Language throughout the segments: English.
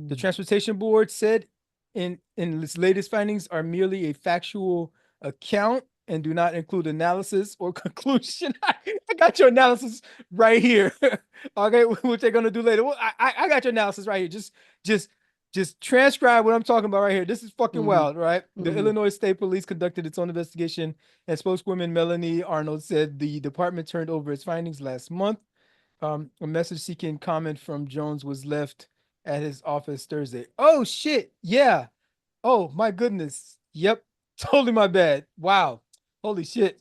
The Transportation Board said in its latest findings are merely a factual account and do not include analysis or conclusion. I got your analysis right here. Okay, which they're gonna do later. Well, I got your analysis right here. Just just transcribe what I'm talking about right here. This is fucking wild, right? The Illinois State Police conducted its own investigation, and spokeswoman Melanie Arnold said the department turned over its findings last month. A message seeking comment from Jones was left at his office Thursday. Oh shit, yeah. Oh my goodness. Yep. Totally my bad. Wow. Holy shit.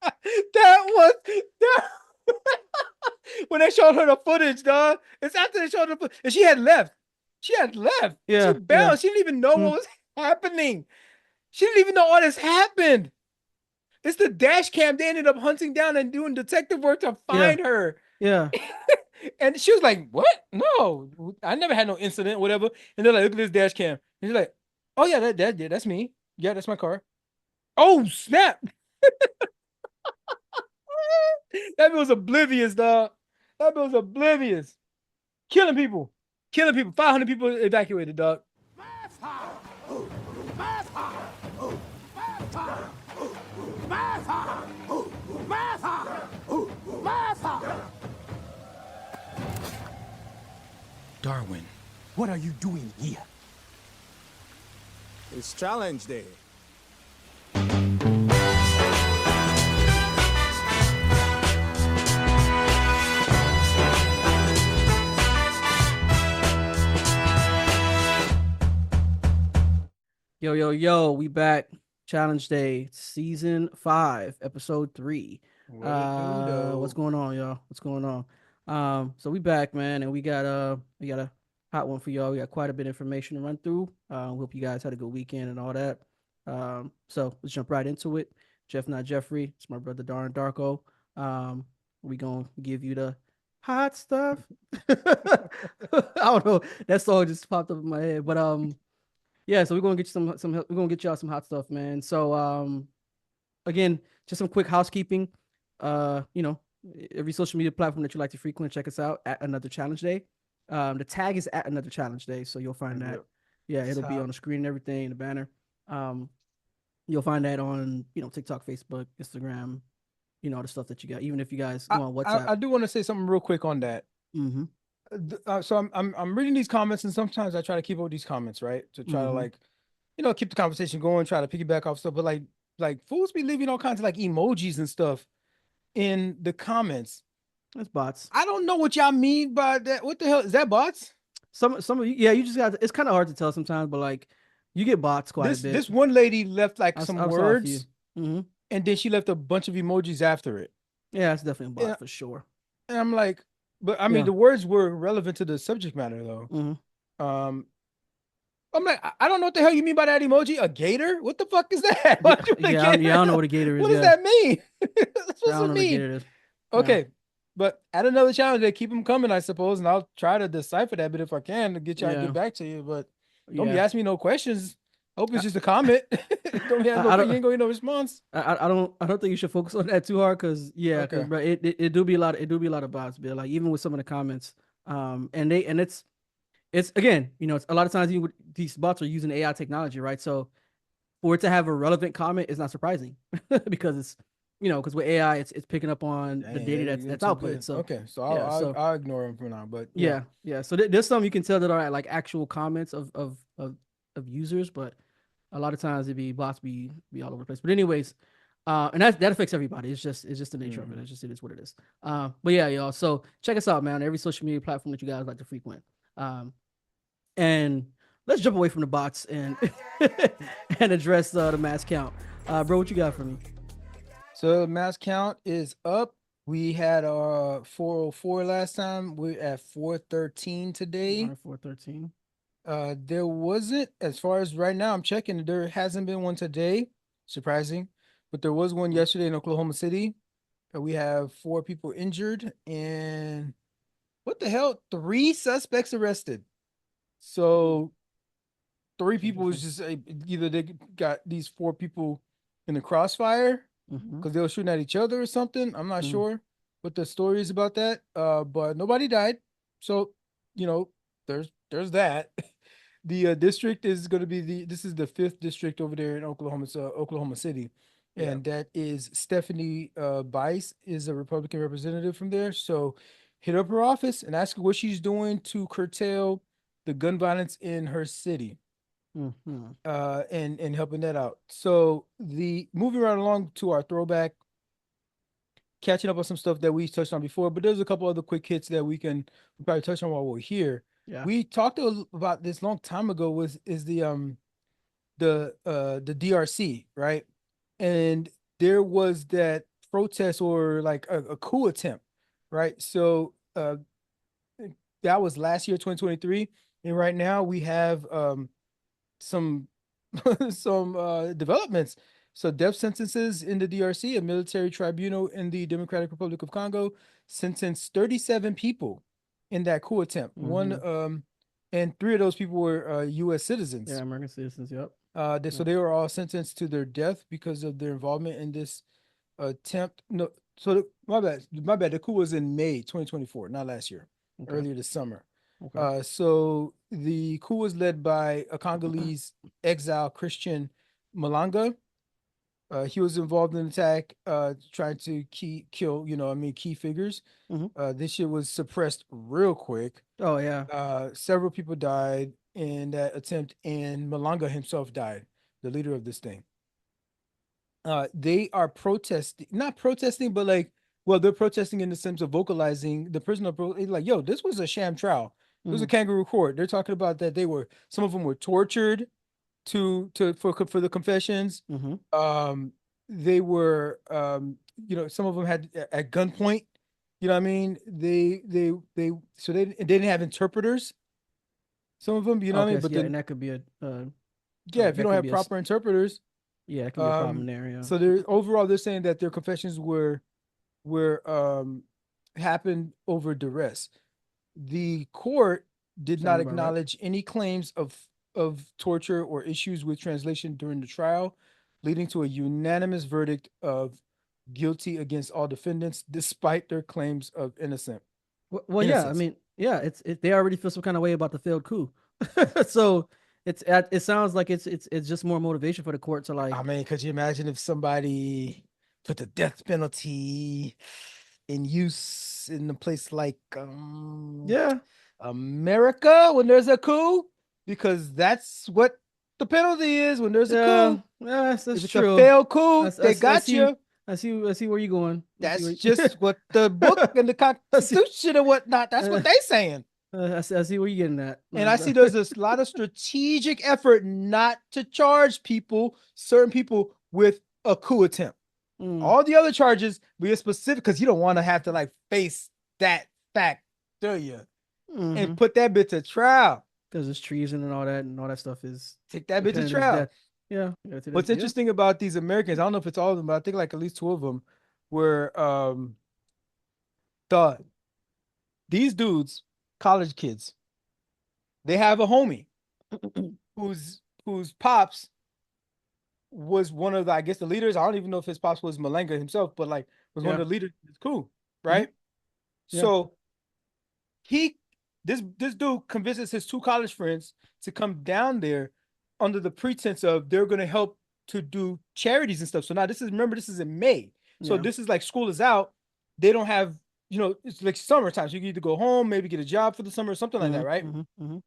That was that when they showed her the footage, dog. It's after they showed her the and she had left. She had left. Yeah, She bounced. She didn't even know what was happening. She didn't even know all this happened. It's the dash cam. They ended up hunting down and doing detective work to find her. Yeah. And she was like, "What? No, I never had no incident, whatever." And they're like, "Look at this dash cam." And she's like, "Oh yeah, yeah, that's me. Yeah, that's my car." Oh snap! That was oblivious, dog. That was oblivious. Killing people. Killing people. 500 people evacuated, dog. Darwin, what are you doing here? It's challenge day. Yo, we back. Challenge Day, Season 5, Episode 3. What's going on, y'all? What's going on? So we back, man, and we got a hot one for y'all. We got quite a bit of information to run through. Hope you guys had a good weekend and all that. So let's jump right into it. Jeff, not Jeffrey. It's my brother Darren Darko. We gonna give you the hot stuff. I don't know. That song just popped up in my head, but yeah, so we're gonna get you some we're gonna get y'all some hot stuff, man. So again, just some quick housekeeping. Every social media platform that you like to frequent, check us out at Another Challenge Day. The tag is at Another Challenge Day, so you'll find that. Yeah, it'll be on the screen and everything, the banner. You'll find that on TikTok, Facebook, Instagram, the stuff that you got. Even if you guys go on WhatsApp. I do want to say something real quick on that. So I'm reading these comments, and sometimes I try to keep up with these comments, right? To try to keep the conversation going, try to piggyback off stuff. But like fools be leaving all kinds of like emojis and stuff in the comments. That's bots. I don't know what y'all mean by that. What the hell is that? Bots? Some of you, yeah, you just got. It's kind of hard to tell sometimes, but like you get bots quite a bit. This one lady left like some words, and then she left a bunch of emojis after it. Yeah, it's definitely a bot for sure. And I'm like, but I mean, the words were relevant to the subject matter, though. I'm like, I don't know what the hell you mean by that emoji. A gator? What the fuck is that? I don't know what a gator is. What does that mean? That's supposed to mean. Okay, but at Another Challenge, they keep them coming, I suppose, and I'll try to decipher that bit if I can to get back to you. But don't be asking me no questions. I hope it's just a comment. You ain't gonna get no response. I don't think you should focus on that too hard because bro, it do be a lot of bots, but like even with some of the comments, and it's again, it's a lot of times these bots are using AI technology, right? So for it to have a relevant comment is not surprising because it's because with AI it's picking up on the data that's output. So okay, so I'll ignore them for now. But yeah. So there's some you can tell that are like actual comments of users, but a lot of times it be bots be all over the place. But anyways, and that affects everybody. It's just the nature of it. It is what it is. But yeah, y'all. So check us out, man. Every social media platform that you guys like to frequent. And let's jump away from the bots and and address the mass count. Bro, what you got for me? So mass count is up. We had 404 last time. We're at 413 today. 413. There wasn't, as far as right now, I'm checking. There hasn't been one today. Surprising, but there was one yesterday in Oklahoma City. We have 4 people injured and what the hell? 3 suspects arrested. So 3 people was just either they got these 4 people in the crossfire because they were shooting at each other or something. I'm not sure. what the story is about that. But nobody died. So, you know, there's that. The district is going to be this is the fifth district over there in Oklahoma, so Oklahoma City, Yeah. and that is Stephanie Bice is a Republican representative from there. So hit up her office and ask her what she's doing to curtail the gun violence in her city, Mm-hmm. and helping that out. So the moving right along to our throwback, catching up on some stuff that we touched on before, but there's a couple other quick hits that we probably touch on while we're here. Yeah. We talked about this long time ago. Was is the DRC, right? And there was that protest or like a coup attempt, right? So that was last year, 2023, and right now we have some some developments. So death sentences in the DRC, a military tribunal in the Democratic Republic of Congo sentenced 37 people in that coup attempt. Mm-hmm. And three of those people were U.S. Yeah, citizens. American citizens. Yep. So Yep. they were all sentenced to their death because of their involvement in this attempt. No, my bad. The coup was in May 2024, not last year, Okay. earlier this summer. Okay. So the coup was led by a Congolese exile Christian Malanga. He was involved in the attack, trying to kill, key figures. Mm-hmm. This shit was suppressed real quick. Oh yeah. Several people died in that attempt, and Malanga himself died, the leader of this thing. They are protesting, not protesting, but like, well, they're protesting in the sense of vocalizing the prisoner, like, yo, this was a sham trial. It was Mm-hmm. a kangaroo court. They're talking about that some of them were tortured for the confessions. Mm-hmm. Um, they were, some of them had at gunpoint. You know what I mean? So they didn't have interpreters. Some of them, you know what I Okay. mean? So But yeah, and then, that could be yeah, if you that don't could have be proper interpreters, yeah, it could be a problem um, there. Yeah. so they're saying that their confessions were happened over duress. The court did not Sound about right. acknowledge any claims of torture or issues with translation during the trial, leading to a unanimous verdict of guilty against all defendants, despite their claims of Well, yeah. I innocence. mean, yeah. They already feel some kind of way about the failed coup, so it sounds like it's just more motivation for the court to I like. mean, could you imagine if somebody put the death penalty in use in a place like Yeah. America when there's a coup? Because that's what the penalty is when there's a Yeah. coup. Yeah. That's If it's a true. failed coup, they I got see. you. I see where you're going. I see That's where you, just what the book and the I see. Constitution and whatnot. That's what Uh, they saying. I see where you're getting at. And I see there's a lot of strategic effort not to charge certain people, with a coup attempt. Mm, All the other charges, we are specific because you don't want to have to like face that fact, do you? mm-hmm. And put that bit to trial. Because it's treason and all that stuff is Take that bit to dependent as trial. death. Yeah. Yeah. What's Yeah. interesting about these Americans, I don't know if it's all of them, but I think like at least two of them were thought these dudes, college kids, they have a homie whose pops was one of the, I guess, the leaders. I don't even know if his pops was Malanga himself, but like was one Yeah. of the leaders of this coup, Mm-hmm. right? Yeah. So he this dude convinces his two college friends to come down there under the pretense of they're gonna help to do charities and stuff. So now this is in May. So Yeah. this is like school is out. They don't have, it's like summertime. So you can either go home, maybe get a job for the summer or something like that, Mm-hmm. right? Mm-hmm. Mm-hmm.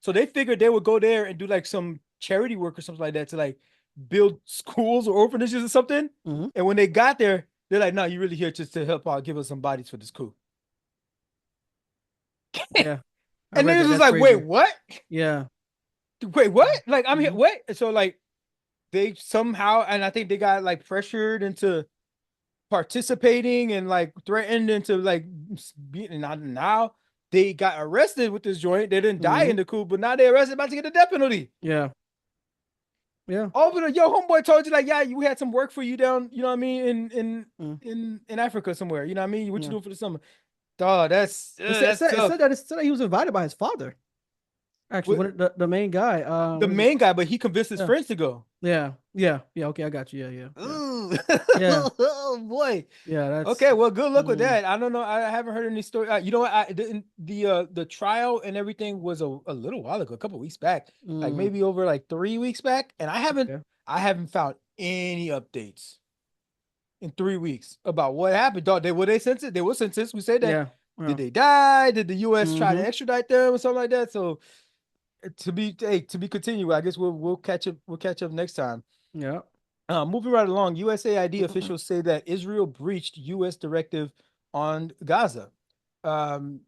So they figured they would go there and do like some charity work or something like that to like build schools or orphanages or something. Mm-hmm. And when they got there, they're like, "No, you're really here just to help out, give us some bodies for this coup." Yeah. I And read they was that. just That's like, "Wait, crazy. what? Yeah. Wait, what? Like I'm here. Mm-hmm. Wait." So like they somehow, and I think they got like pressured into participating and like threatened into like being. Now they got arrested with this joint. They didn't die Mm-hmm. in the coup, but now they're arrested about to get the death penalty. Yeah. Yeah. Over the yo homeboy told you like, yeah, we had some work for you down, you know what I mean, Mm, in Africa somewhere. You know what I mean? What you yeah. doing for the summer? Dog, It said, that's tough. it said that he was invited by his father. Actually, What the main guy, the what is it? main guy, but he convinced his Yeah, friends to go. yeah. Okay, I got you. Yeah, Ooh, yeah, oh boy. yeah. That's Okay, well, good luck with mm, that. I don't know. I haven't heard any story. You know what? The trial and everything was a little while ago, a couple weeks back, like mm, maybe over like 3 weeks back, and okay. I haven't found any updates in 3 weeks about what happened. Dog, they censored. They were censored. We said that. Yeah, Did yeah. they die? Did the U.S. try to Mm-hmm. extradite them or something like that? So to be continued. I guess we'll catch up. We'll catch up next time. Yeah. Moving right along, USAID officials say that Israel breached U.S. directive on Gaza.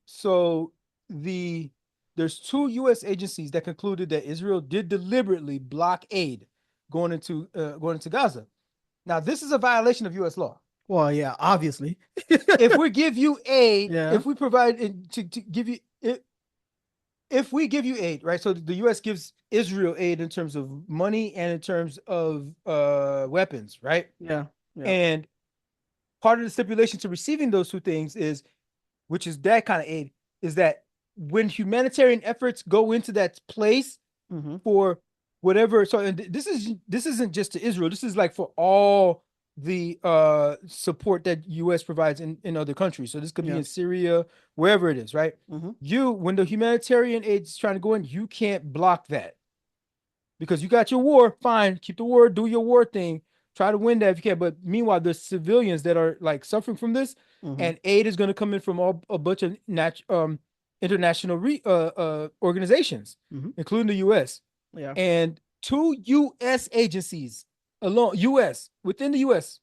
So the there's two U.S. agencies that concluded that Israel did deliberately block aid going into Gaza. Now, this is a violation of U.S. law. Well, yeah, obviously. If we give you aid, Yeah. if we provide to give you if we give you aid, right? So the U.S. gives Israel aid in terms of money and in terms of weapons, right? Yeah. Yeah. And part of the stipulation to receiving those two things is, which is that kind of aid, is that when humanitarian efforts go into that place Mm-hmm. for whatever. So and this isn't just to Israel. This is like for all the support that U.S. provides in other countries. So this could be Yeah. in Syria, wherever it is, right? Mm-hmm. You when the humanitarian aid is trying to go in, you can't block that because you got your war. Fine, keep the war, do your war thing, try to win that if you can. But meanwhile, there's civilians that are like suffering from this, Mm-hmm. and aid is going to come in from all a bunch of international organizations, Mm-hmm. including the U.S. Yeah. and two U.S. agencies alone, U.S. within the U.S.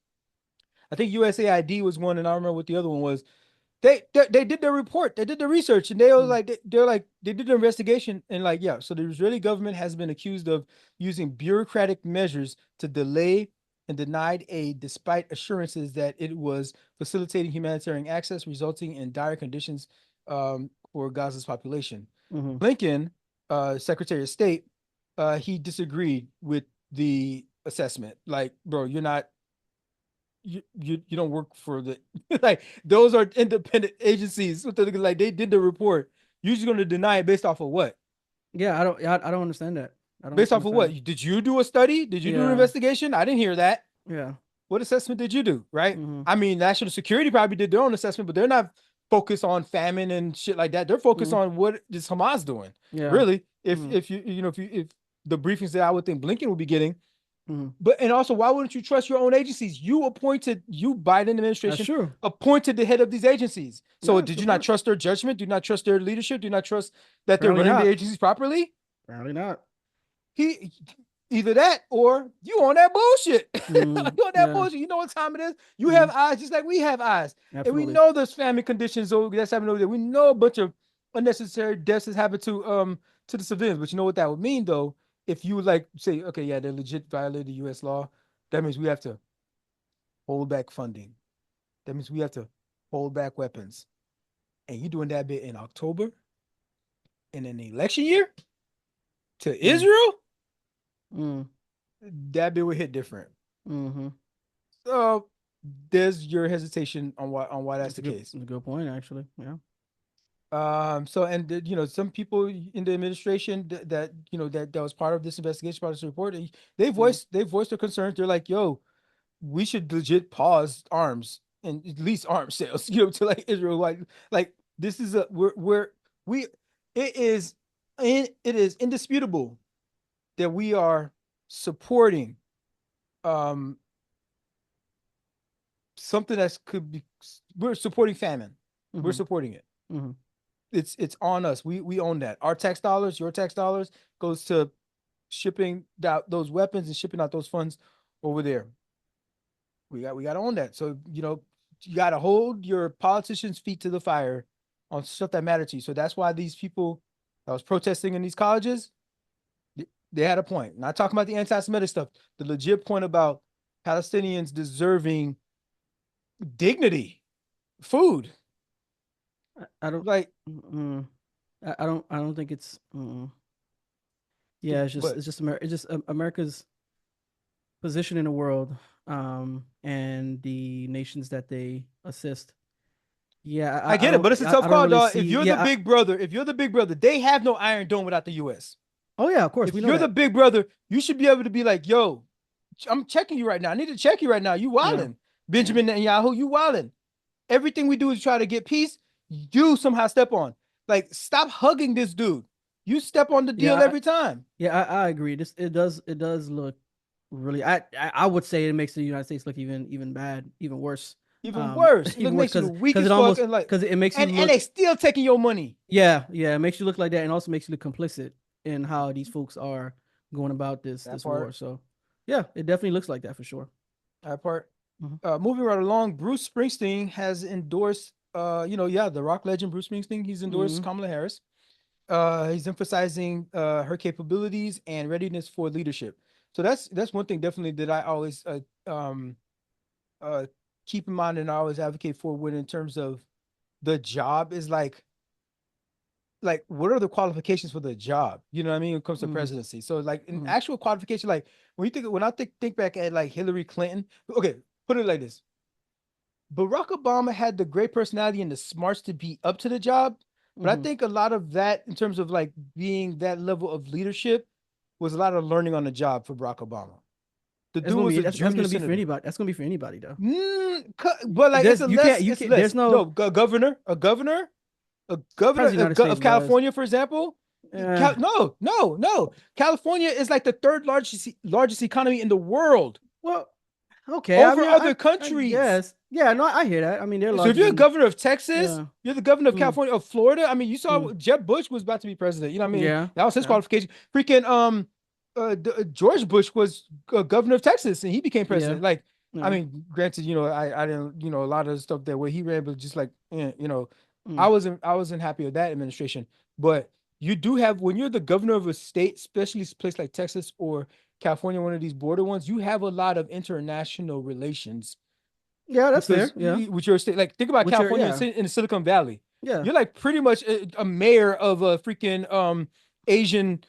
I think USAID was one, and I don't remember what the other one was. They did their report, they did the research, and they were Mm-hmm. like they're like they did the investigation, and like yeah, so the Israeli government has been accused of using bureaucratic measures to delay and denied aid despite assurances that it was facilitating humanitarian access, resulting in dire conditions for Gaza's population. Mm-hmm. Blinken, Secretary of State, he disagreed with the assessment. Like, bro, you're not you don't work for the like those are independent agencies. Like they did the report. You're just going to deny it based off of what? Yeah. I don't understand that. I don't Based off of understand. what? Did you do a study? Did you do an Yeah. investigation? I didn't hear that. Yeah. What assessment did you do? Right? Mm-hmm. I mean, national security probably did their own assessment, but they're not focused on famine and shit like that. They're focused Mm-hmm. on what is Hamas doing. Yeah. Really, Mm-hmm. if you know if the briefings that I would think Blinken would be getting. Mm-hmm. But and also, why wouldn't you trust your own agencies? You Biden That's administration true. appointed the head of these agencies. Yeah, So that's a did you good not point. trust their judgment? Do you not trust their leadership? Do you not trust that they're Apparently running the not. agencies properly? Apparently not. He either that or you on that bullshit. Mm, You on that yeah. bullshit. You know what time it is. You have Mm, eyes just like we have eyes, and we absolutely. know there's famine conditions over that's happening over there. We know a bunch of unnecessary deaths has happened to the civilians. But you know what that would mean though? If you like say, okay, yeah, they're legit violated U.S. law, that means we have to hold back funding. That means we have to hold back weapons. And you doing that bit in October in an election year to Mm, Israel, mm, that bit would hit different. mm-hmm. So there's your hesitation on why that's That's the case. a good point, actually. Yeah. So and you know some people in the administration that you know that was part of this investigation, part of this report, Mm, they voiced their concerns. They're like, yo, we should legit pause arms and at least arms sales, you know, to like Israel. Like this is a we it is it is indisputable that we are supporting um something that could be we're supporting famine. We're mm-hmm. supporting it. Mm-hmm. It's on us. We own that. Our tax dollars, your tax dollars goes to shipping out those weapons and shipping out those funds over there. We got to own that. So you know you got to hold your politicians' feet to the fire on stuff that matter to you. So that's why these people that was protesting in these colleges, they had a point. Not talking about the anti-Semitic stuff. The legit point about Palestinians deserving dignity, food. I don't. Like Mm, I don't think it's. Yeah, what? It's just America's position in the world, and the nations that they assist. Yeah, I get it, but it's a tough I don't call, really dog. see. Yeah. If you're the big brother, they have no Iron Dome without the U.S. Oh yeah, of course If we know you're the that. big brother, you should be able to be like, yo, I'm checking you right now. I need to check you right now. You Yeah. wildin'. Benjamin Netanyahu, you wildin'. Everything we do is try to get peace. You somehow step on. Like, stop hugging this dude. You step on the deal Yeah. every time. Yeah, I agree. This it does look really. I would say it makes the United States look even bad, even worse. Even worse. It Even worse makes you look weak because as it fuck. almost And like, because it makes you and look. they still taking your money. Yeah, it makes you look like that, and also makes you look complicit in how these folks are going about That this war. part. So, yeah, it definitely looks like that for sure. That part. Hmm. Moving right along, Bruce Springsteen has endorsed, the rock legend Bruce Springsteen. He's endorsed Hmm. Kamala Harris. He's emphasizing her capabilities and readiness for leadership. So that's one thing definitely that I always uh keep in mind and I always advocate for when in terms of the job is like what are the qualifications for the job? You know what I mean? When it comes to Hmm. presidency. So like an Hmm. actual qualification, like when I think back at like Hillary Clinton, okay, put it like this. Barack Obama had the great personality and the smarts to be up to the job, but I Hmm. think a lot of that in terms of like being that level of leadership was a lot of learning on the job for Barack Obama. The That's dude gonna was be a that's junior gonna be for senator. anybody. That's gonna be for anybody though. But like There's you it's can't. less. There's no No, a governor president of the United States of does. California, for example. Uh, No. California is like the third largest economy in the world well, okay. I over mean, other I countries. guess. Yeah, no, I hear that. I mean, they're So if larger you're the than. governor of Texas, Yeah. you're the governor of Mm, California, of Florida. I mean, you saw mm, Jeb Bush was about to be president. You know what I mean? yeah. That was his Yeah. qualification. Freaking George Bush was governor of Texas and he became Yeah. president. Like, I Yeah. mean, granted, I didn't, a lot of the stuff that where he ran, but just like, Mm, I wasn't happy with that administration. But you do have when you're the governor of a state, especially a place like Texas or California, one of these border ones, you have a lot of international relations yeah, that's fair. because Yeah. with your state, like think about With your California yeah. in the Silicon Valley. Yeah. You're like pretty much a mayor of a freaking Asian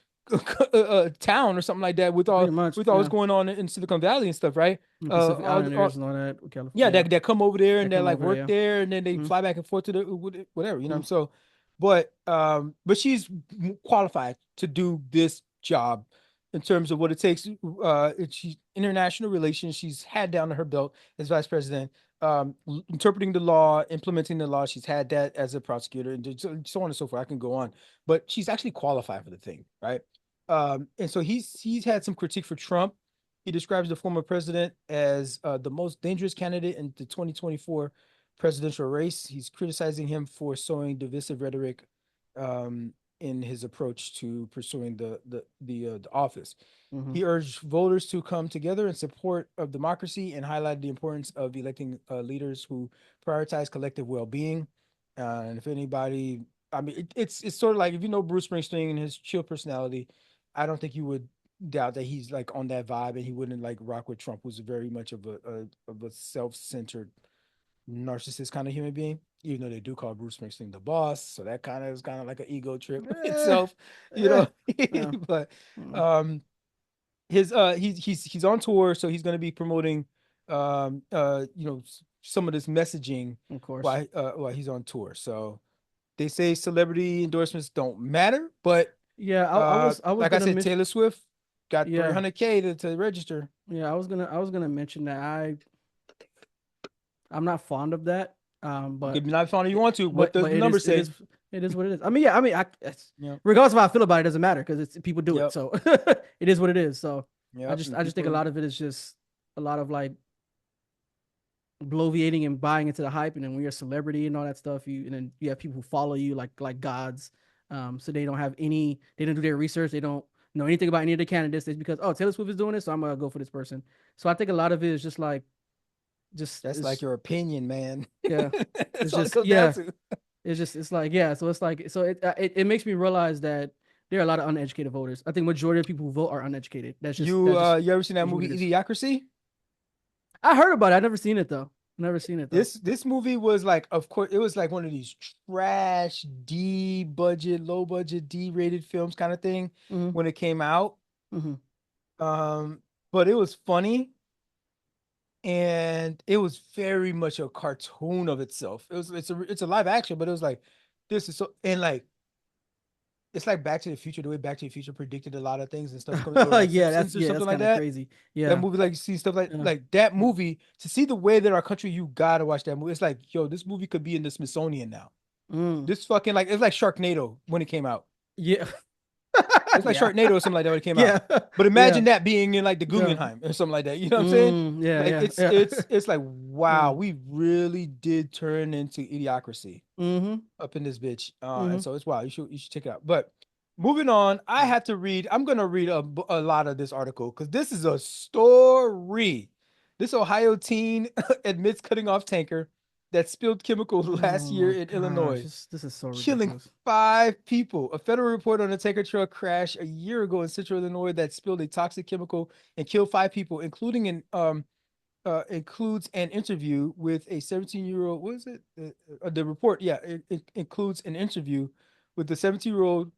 town or something like that Pretty much. with all what's Yeah. going on in Silicon Valley and stuff, right? The Pacific All Islanders and all that. With yeah, Yeah. that come over there That and they come like over there. work Yeah. there and then they Mm, fly back and forth to the whatever, mm, so but she's qualified to do this job in terms of what it takes. She's international relations. She's had down to her belt as vice president. Interpreting the law, implementing the law. She's had that as a prosecutor, and so on and so forth. I can go on, but she's actually qualified for the thing, right? And so he's had some critique for Trump. He describes the former president as the most dangerous candidate in the 2024 presidential race. He's criticizing him for sowing divisive rhetoric in his approach to pursuing the office. mm-hmm. He urged voters to come together in support of democracy and highlighted the importance of electing leaders who prioritize collective well-being. And if anybody, I mean, it's sort of like if you know Bruce Springsteen and his chill personality, I don't think you would doubt that he's like on that vibe and he wouldn't like rock with Trump, who's very much of a self-centered narcissist kind of human being, even though they do call Bruce Springsteen the boss. So that kind of is kind of like an ego trip Eh, itself, you eh, know. yeah. But Mm, um he's on tour, so he's gonna be promoting some of this messaging of course. while he's on tour. So they say celebrity endorsements don't matter, but Yeah. I was like I gonna said, mention. Taylor Swift got Yeah. 300K to register. Yeah. I was gonna mention that I'm not fond of that. You But could be not fond if you want to. What does but the number say? it is what it is. I mean, yeah. I mean, Yep. regardless of how I feel about it, it doesn't matter because it's people do it. Yep. So it is what it is. So Yep. And I just think a people, lot of it is just a lot of like bloviating and buying into the hype, and then when you're a celebrity and all that stuff, and then you have people who follow you like gods. So they don't have they don't do their research, they don't know anything about any of the candidates. It's because Taylor Swift is doing this, so I'm gonna go for this person. So I think a lot of it is just like just that's like is your opinion, man. yeah, it's That's all it just comes down yeah, to. it's like yeah. So it's like it makes me realize that there are a lot of uneducated voters. I think majority of people who vote are uneducated. You ever seen that Usually what movie it is. Idiocracy? I heard about it. I've never seen it though. Never seen it though. This movie was like, of course, it was like one of these trash low budget D rated films kind of thing Hmm. when it came out. Hmm. Um, but it was funny. and it was very much a cartoon of itself. It's a live action, but it was like this is so and like it's like Back to the Future, the way Back to the Future predicted a lot of things and stuff coming, or like Yeah, Simpsons or yeah, something that's like kind of that. crazy. That Yeah, movie, like you see stuff yeah. like that movie to see the way that our country, you gotta watch that movie. It's like, yo, this movie could be in the Smithsonian now. Mm. This fucking like it's like Sharknado when it came out. Yeah. It's like Yeah. Sharknado or something like that when it came out. Yeah. But Yeah. imagine that being in like the Yeah. Guggenheim or something like that. You know what I'm saying? Yeah, Like yeah, yeah. it's like wow, Yeah. we really did turn into idiocracy Mm-hmm. up in this bitch. And Mm-hmm. so it's wow. You should check it out. But moving on, I have to read. I'm gonna read a lot of this article because this is a story. This Ohio teen admits cutting off tanker that spilled chemicals last Oh year my in gosh, Illinois, this is so killing ridiculous. 5 people. A federal report on a tanker truck crash a year ago in Central Illinois that spilled a toxic chemical and killed 5 people, including an includes an interview with a 17-year-old. What is it? The report, yeah, it includes an interview with the 17-year-old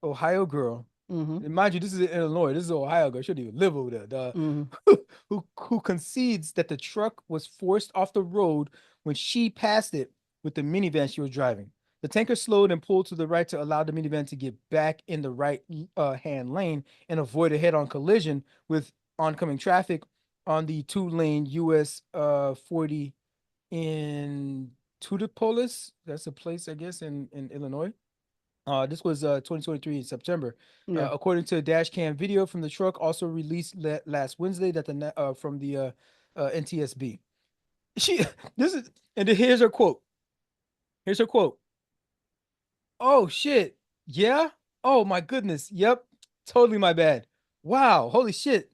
Ohio girl. Mm-hmm. And mind you, this is in Illinois. This is an Ohio girl. She shouldn't even live over there. Mm-hmm. Who concedes that the truck was forced off the road when she passed it with the minivan she was driving. The tanker slowed and pulled to the right to allow the minivan to get back in the right hand lane and avoid a head-on collision with oncoming traffic on the two-lane US 40 in Tudipolis. That's a place, I guess, in Illinois. This was 2023 in September. Yeah. According to a dash cam video from the truck, also released last Wednesday, that from the NTSB. She this is and here's her quote. Here's her quote. Oh shit. Yeah. Oh my goodness. Yep. Totally my bad. Wow. Holy shit.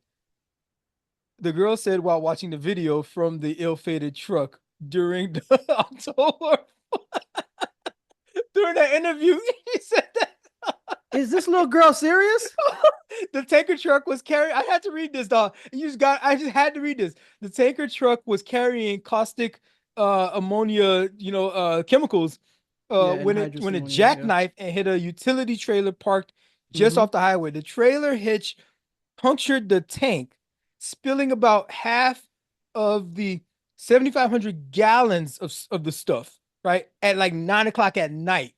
The girl said while watching the video from the ill-fated truck during the October during that interview. He said that Is this little girl serious? the tanker truck was carrying. I had to read this, dog. I just had to read this. The tanker truck was carrying caustic ammonia, chemicals Yeah, and when hydrogen it ammonia. Yeah. jackknifed and hit a utility trailer parked just Mm-hmm. off the highway. The trailer hitch punctured the tank, spilling about half of the 7,500 gallons of the stuff, right? At like 9 o'clock at night,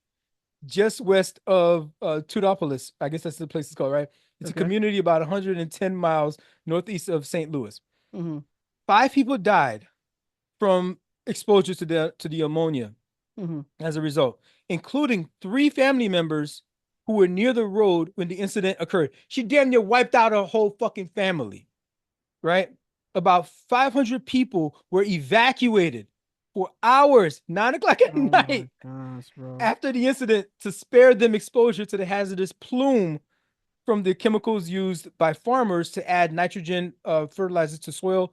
just west of Tudopolis. I guess that's the place it's called, right? It's a Okay. community about 110 miles northeast of St. Louis. Mm-hmm. 5 people died from exposure to the ammonia Mm-hmm. as a result, including 3 family members who were near the road when the incident occurred. She damn near wiped out her whole fucking family, right? About 500 people were evacuated for hours, 9 o'clock at Oh my night gosh, bro. after the incident to spare them exposure to the hazardous plume from the chemicals used by farmers to add nitrogen fertilizers to soil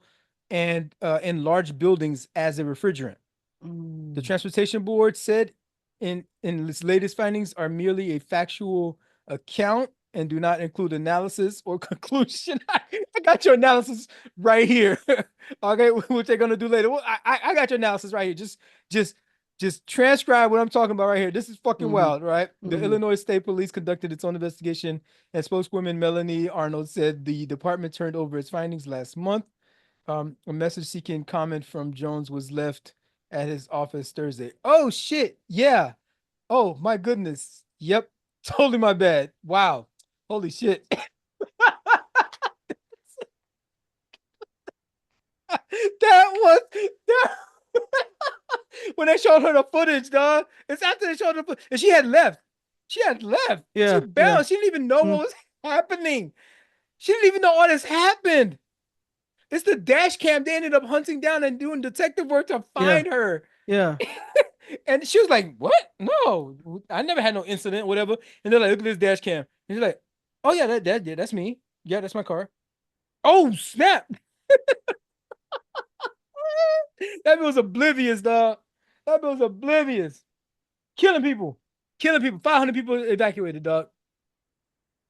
and in large buildings as a refrigerant. The Mm. Transportation Board said in its latest findings are merely a factual account and do not include analysis or conclusion. I got your analysis right here. Okay, which they're gonna do later. Well, I got your analysis right here. Just just transcribe what I'm talking about right here. This is fucking Mm-hmm. wild, right? The Mm-hmm. Illinois State Police conducted its own investigation, and spokeswoman Melanie Arnold said the department turned over its findings last month. A message seeking comment from Jones was left at his office Thursday. Oh shit. Yeah. Oh my goodness. Yep. Totally my bad. Wow. Holy shit. That was that when they showed her the footage, dog. It's after they showed her and she had left. She had left. She Yeah, yeah. bounced. She didn't even know Mm. what was happening. She didn't even know all this happened. It's the dash cam. They ended up hunting down and doing detective work to Yeah. find her. Yeah. And she was like, "What? No, I never had no incident, whatever." And they're like, "Look at this dash cam." And she's like, "Oh yeah, yeah, that's me. Yeah, that's my car." Oh snap! That was oblivious, dog. That was oblivious. Killing people, killing people. 500 people evacuated, dog.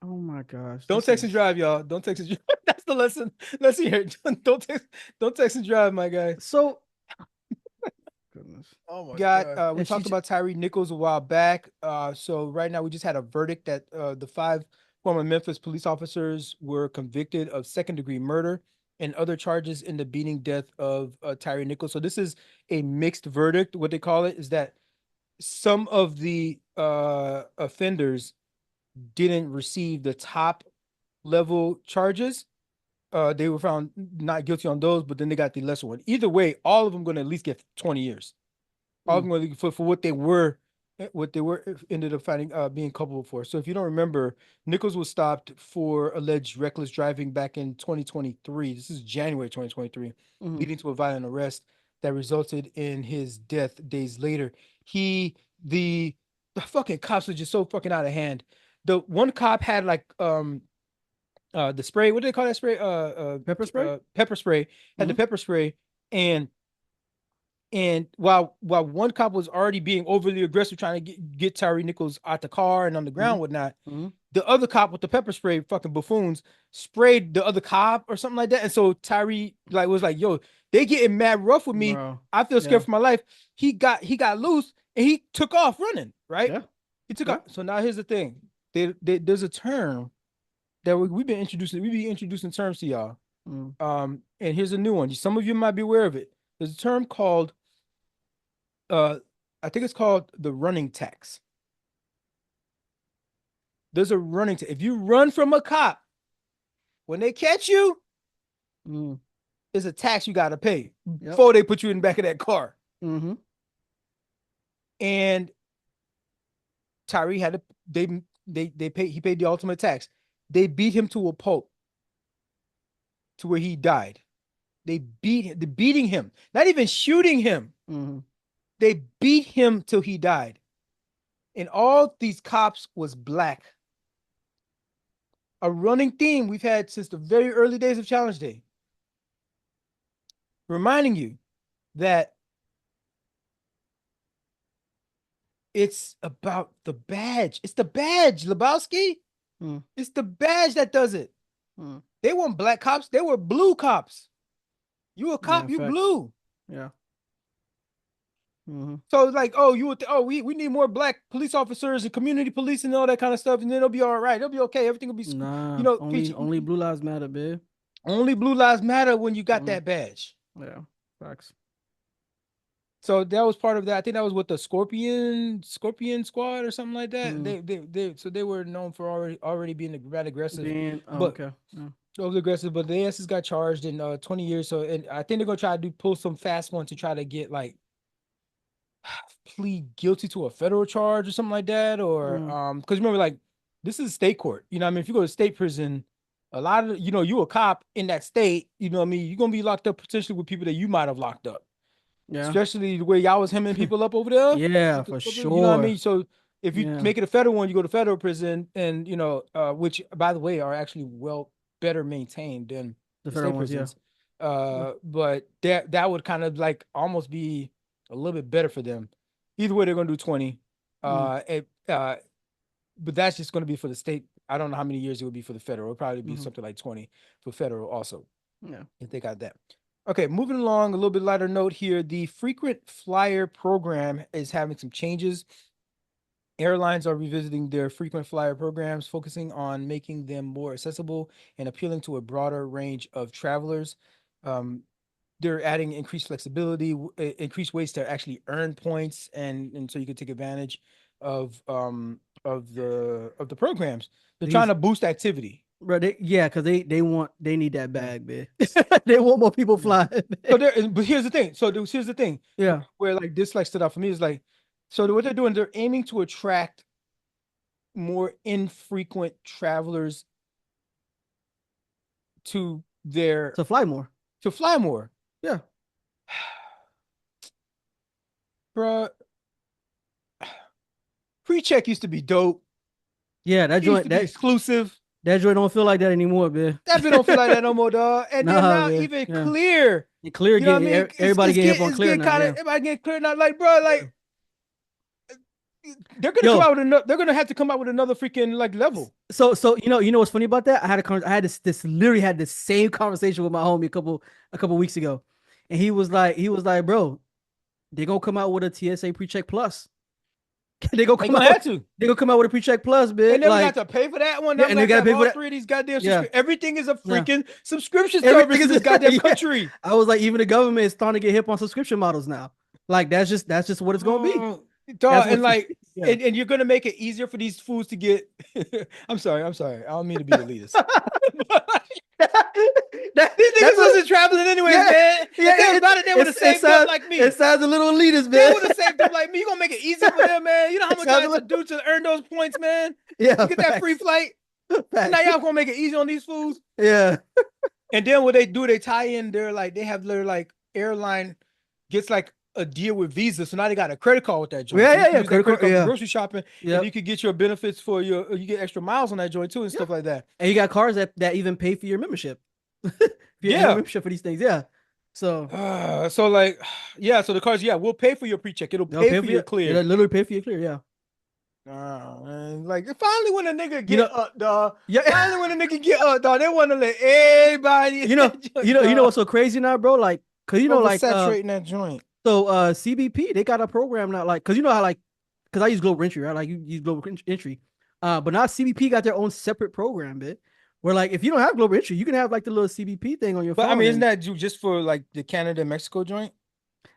Oh my gosh. Don't This text and is drive, y'all. Don't text and drive. That's the lesson. Let's hear it. Don't text and drive, my guy. so goodness. Oh my God. We And she talked about Tyree Nichols a while back. So right now we just had a verdict that the 5 former Memphis police officers were convicted of second-degree murder and other charges in the beating death of Tyree Nichols. So this is a mixed verdict. What they call it is that some of the offenders didn't receive the top level charges. They were found not guilty on those, but then they got the lesser one. Either way, all of them going to at least get 20 years. All of them going to for what they were ended up finding being culpable for. So if you don't remember, Nichols was stopped for alleged reckless driving back in 2023. This is January 2023, leading to a violent arrest that resulted in his death days later. The fucking cops were just so fucking out of hand. The one cop had like the spray, what do they call that spray? Pepper spray? Pepper spray. Had the pepper spray, and while one cop was already being overly aggressive trying to get Tyree Nichols out the car and on the ground, whatnot, the other cop with the pepper spray, fucking buffoons, sprayed the other cop or something like that. And so Tyree like was like, yo, they getting mad rough with me. Bro. I feel scared for my life. He got loose and he took off running, right? Yeah. He took off. So now here's the thing. There's a term that we be introducing terms to y'all. And here's a new one. Some of you might be aware of it. There's a term called I think it's called the running tax. There's a running tax. If you run from a cop, when they catch you, it's a tax you got to pay before they put you in the back of that car. And Tyree had to, he paid the ultimate tax. They beat him to a pulp to where he died. They beating him, not even shooting him. They beat him till he died. And all these cops was black. A running theme we've had since the very early days of Challenge Day. Reminding you that it's about the badge. It's the badge, Lebowski. It's the badge that does it. They weren't black cops. They were blue cops. You a cop, you blue. Yeah. So it's like, oh, we need more black police officers and community police and all that kind of stuff, and then it'll be all right. It'll be okay. Everything will be, only blue lives matter, babe. Only blue lives matter when you got that badge. Yeah, facts. So that was part of that. I think that was with the Scorpion Squad or something like that. They were known for already being bad aggressive. Okay. Those aggressive, but the asses got charged in 20 years. So, and I think they're gonna try to pull some fast ones to try to get like plead guilty to a federal charge or something like that, or because remember, like, this is state court. You know what I mean? If you go to state prison, a lot of you a cop in that state, you know what I mean, you're gonna be locked up potentially with people that you might have locked up. Yeah. Especially the way y'all was hemming people up over there. Yeah, for sure. You know what I mean? So if you make it a federal one, you go to federal prison, and which by the way are actually better maintained than the federal ones, prisons. But that would kind of like almost be a little bit better for them. Either way, they're gonna do 20. But that's just gonna be for the state. I don't know how many years it would be for the federal. It'll probably be something like 20 for federal also. Yeah, if they got that. Okay, moving along, a little bit lighter note here. The frequent flyer program is having some changes. Airlines are revisiting their frequent flyer programs, focusing on making them more accessible and appealing to a broader range of travelers. They're adding increased flexibility, increased ways to actually earn points, and so you can take advantage of the programs. They're trying to boost activity. Bro, because they need that bag, man. They want more people flying. But here's the thing. Yeah, where like this like stood out for me is like, so what they're doing, they're aiming to attract more infrequent travelers to fly more. Yeah. Bruh. Pre-check used to be dope. Yeah, that joint, that exclusive. That joint don't feel like that anymore, man. That bit don't feel like that no more, dog. And then now man. Even clear. Clear, you know what I mean? Everybody getting up on clear now. Everybody getting clear now. Like, bro, like they're gonna come out with another. They're gonna have to come out with another freaking like level. So you know what's funny about that? I had this literally had the same conversation with my homie a couple weeks ago, and he was like, bro, they're gonna come out with a TSA PreCheck Plus. They go They come gonna out. have to. They gonna come out with a pre-check plus, bitch. And then we Like, got to pay for that one. yeah, I'm and they like, gotta pay all for that. three of these goddamn Yeah, everything is a yeah. freaking subscription service Everything in is this goddamn yeah. country. I was like, even the government is starting to get hip on subscription models now. Like, that's just what it's gonna be. Oh, That's dog, and what. like, Yeah. and you're gonna make it easier for these foods to get. I'm sorry. I don't mean to be elitist. These niggas That's wasn't traveling anyways, yeah, man. yeah. If they was about it, they would have saved up like me. It sounds a little elitist, They man. would have saved up like me. You gonna make it easier for them, man. You know how It much I sounds a had to little, do to earn those points, man. yeah, You get that free facts. flight. Facts. Now y'all gonna make it easy on these fools. Yeah. And then what they do, they tie in their like they have their like airline gets like a deal with Visa, so now they got a credit card with that joint. Yeah, So you yeah, can yeah. use that credit card Yeah. for grocery shopping, Yep. and you could get your benefits for you get extra miles on that joint too and stuff like that. And you got cars that even pay for your membership. Your Yeah. membership for these things. Yeah. So so like, yeah, so the cards, yeah, we'll pay for your pre-check. It'll they'll pay for your clear. It'll literally pay for your clear. Yeah. Man. Like finally when a nigga get know- up, dog. Yeah. Finally when a nigga get up, dog, they want to let everybody. You know what's so crazy now, bro? Like, cause you know, like saturating that joint. So CBP, they got a program now, like, cause you know how like, cause I use Global Entry, right? Like you use Global Entry. But now CBP got their own separate program, bit. Where like if you don't have Global Entry, you can have like the little CBP thing on your phone. But I mean, isn't that just for like the Canada Mexico joint?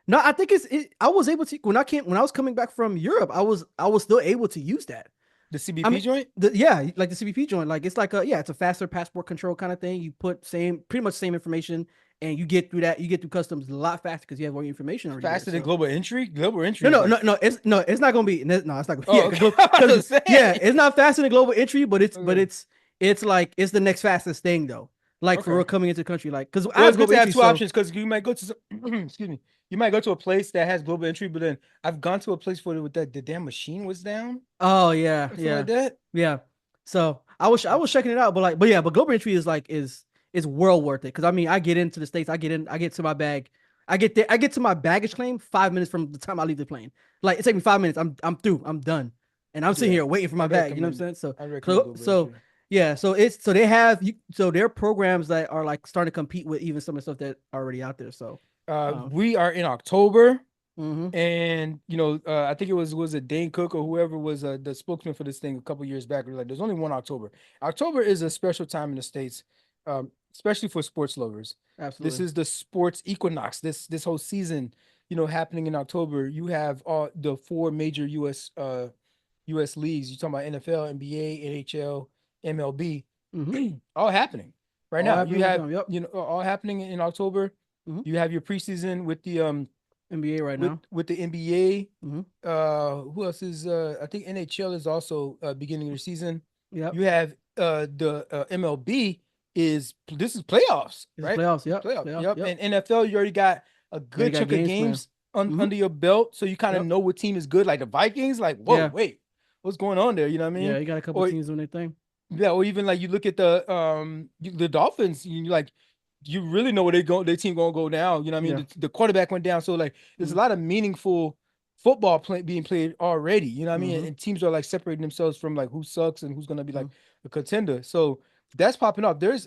No, I think I was able to when I was coming back from Europe, I was still able to use that. The CBP joint? Yeah, like the CBP joint. Like it's like it's a faster passport control kind of thing. You put pretty much same information, and you get through that. You get through customs a lot faster because you have all your information already. Faster than Global Entry? Global Entry. No, it's not gonna be. No, it's not gonna be. Oh, yeah, it's not faster than Global Entry, but it's like it's the next fastest thing though. Like for real coming into the country, like because I was going to have two options because you might go to excuse me, you might go to a place that has Global Entry, but then I've gone to a place where the damn machine was down. Oh yeah, like that. Yeah. So I was checking it out, but Global Entry is like is world worth it because I mean I get into the States, I get to my bag, I get to my baggage claim 5 minutes from the time I leave the plane. Like it takes me 5 minutes, I'm through, I'm done, and I'm sitting here waiting for my bag. You know what I'm saying? So yeah, so they have their programs that are like starting to compete with even some of the stuff that are already out there. So we are in October, mm-hmm. and I think it was it Dane Cook or whoever was the spokesman for this thing a couple years back. Like, there's only one October. October is a special time in the States, especially for sports lovers. Absolutely, this is the sports equinox. This whole season, happening in October. You have all the four major U.S. leagues. You're talking about NFL, NBA, NHL. MLB, all happening right now. You have all happening in October. Mm-hmm. You have your preseason with the NBA right now with the NBA. Mm-hmm. Who else is? I think NHL is also beginning their season. Yeah. You have the MLB this is playoffs, right? Playoffs. Yep. Yep. And NFL, you already got a good chunk of games under your belt, so you kind of know what team is good. Like the Vikings, like whoa, wait, what's going on there? You know what I mean? Yeah, you got a couple teams doing their thing. Yeah, or even like you look at the Dolphins, you really know where their team gonna go now. You know what I mean? Yeah. The quarterback went down, so like there's a lot of meaningful football being played already. You know what I mean? And teams are like separating themselves from like who sucks and who's gonna be like a contender. So that's popping up. There's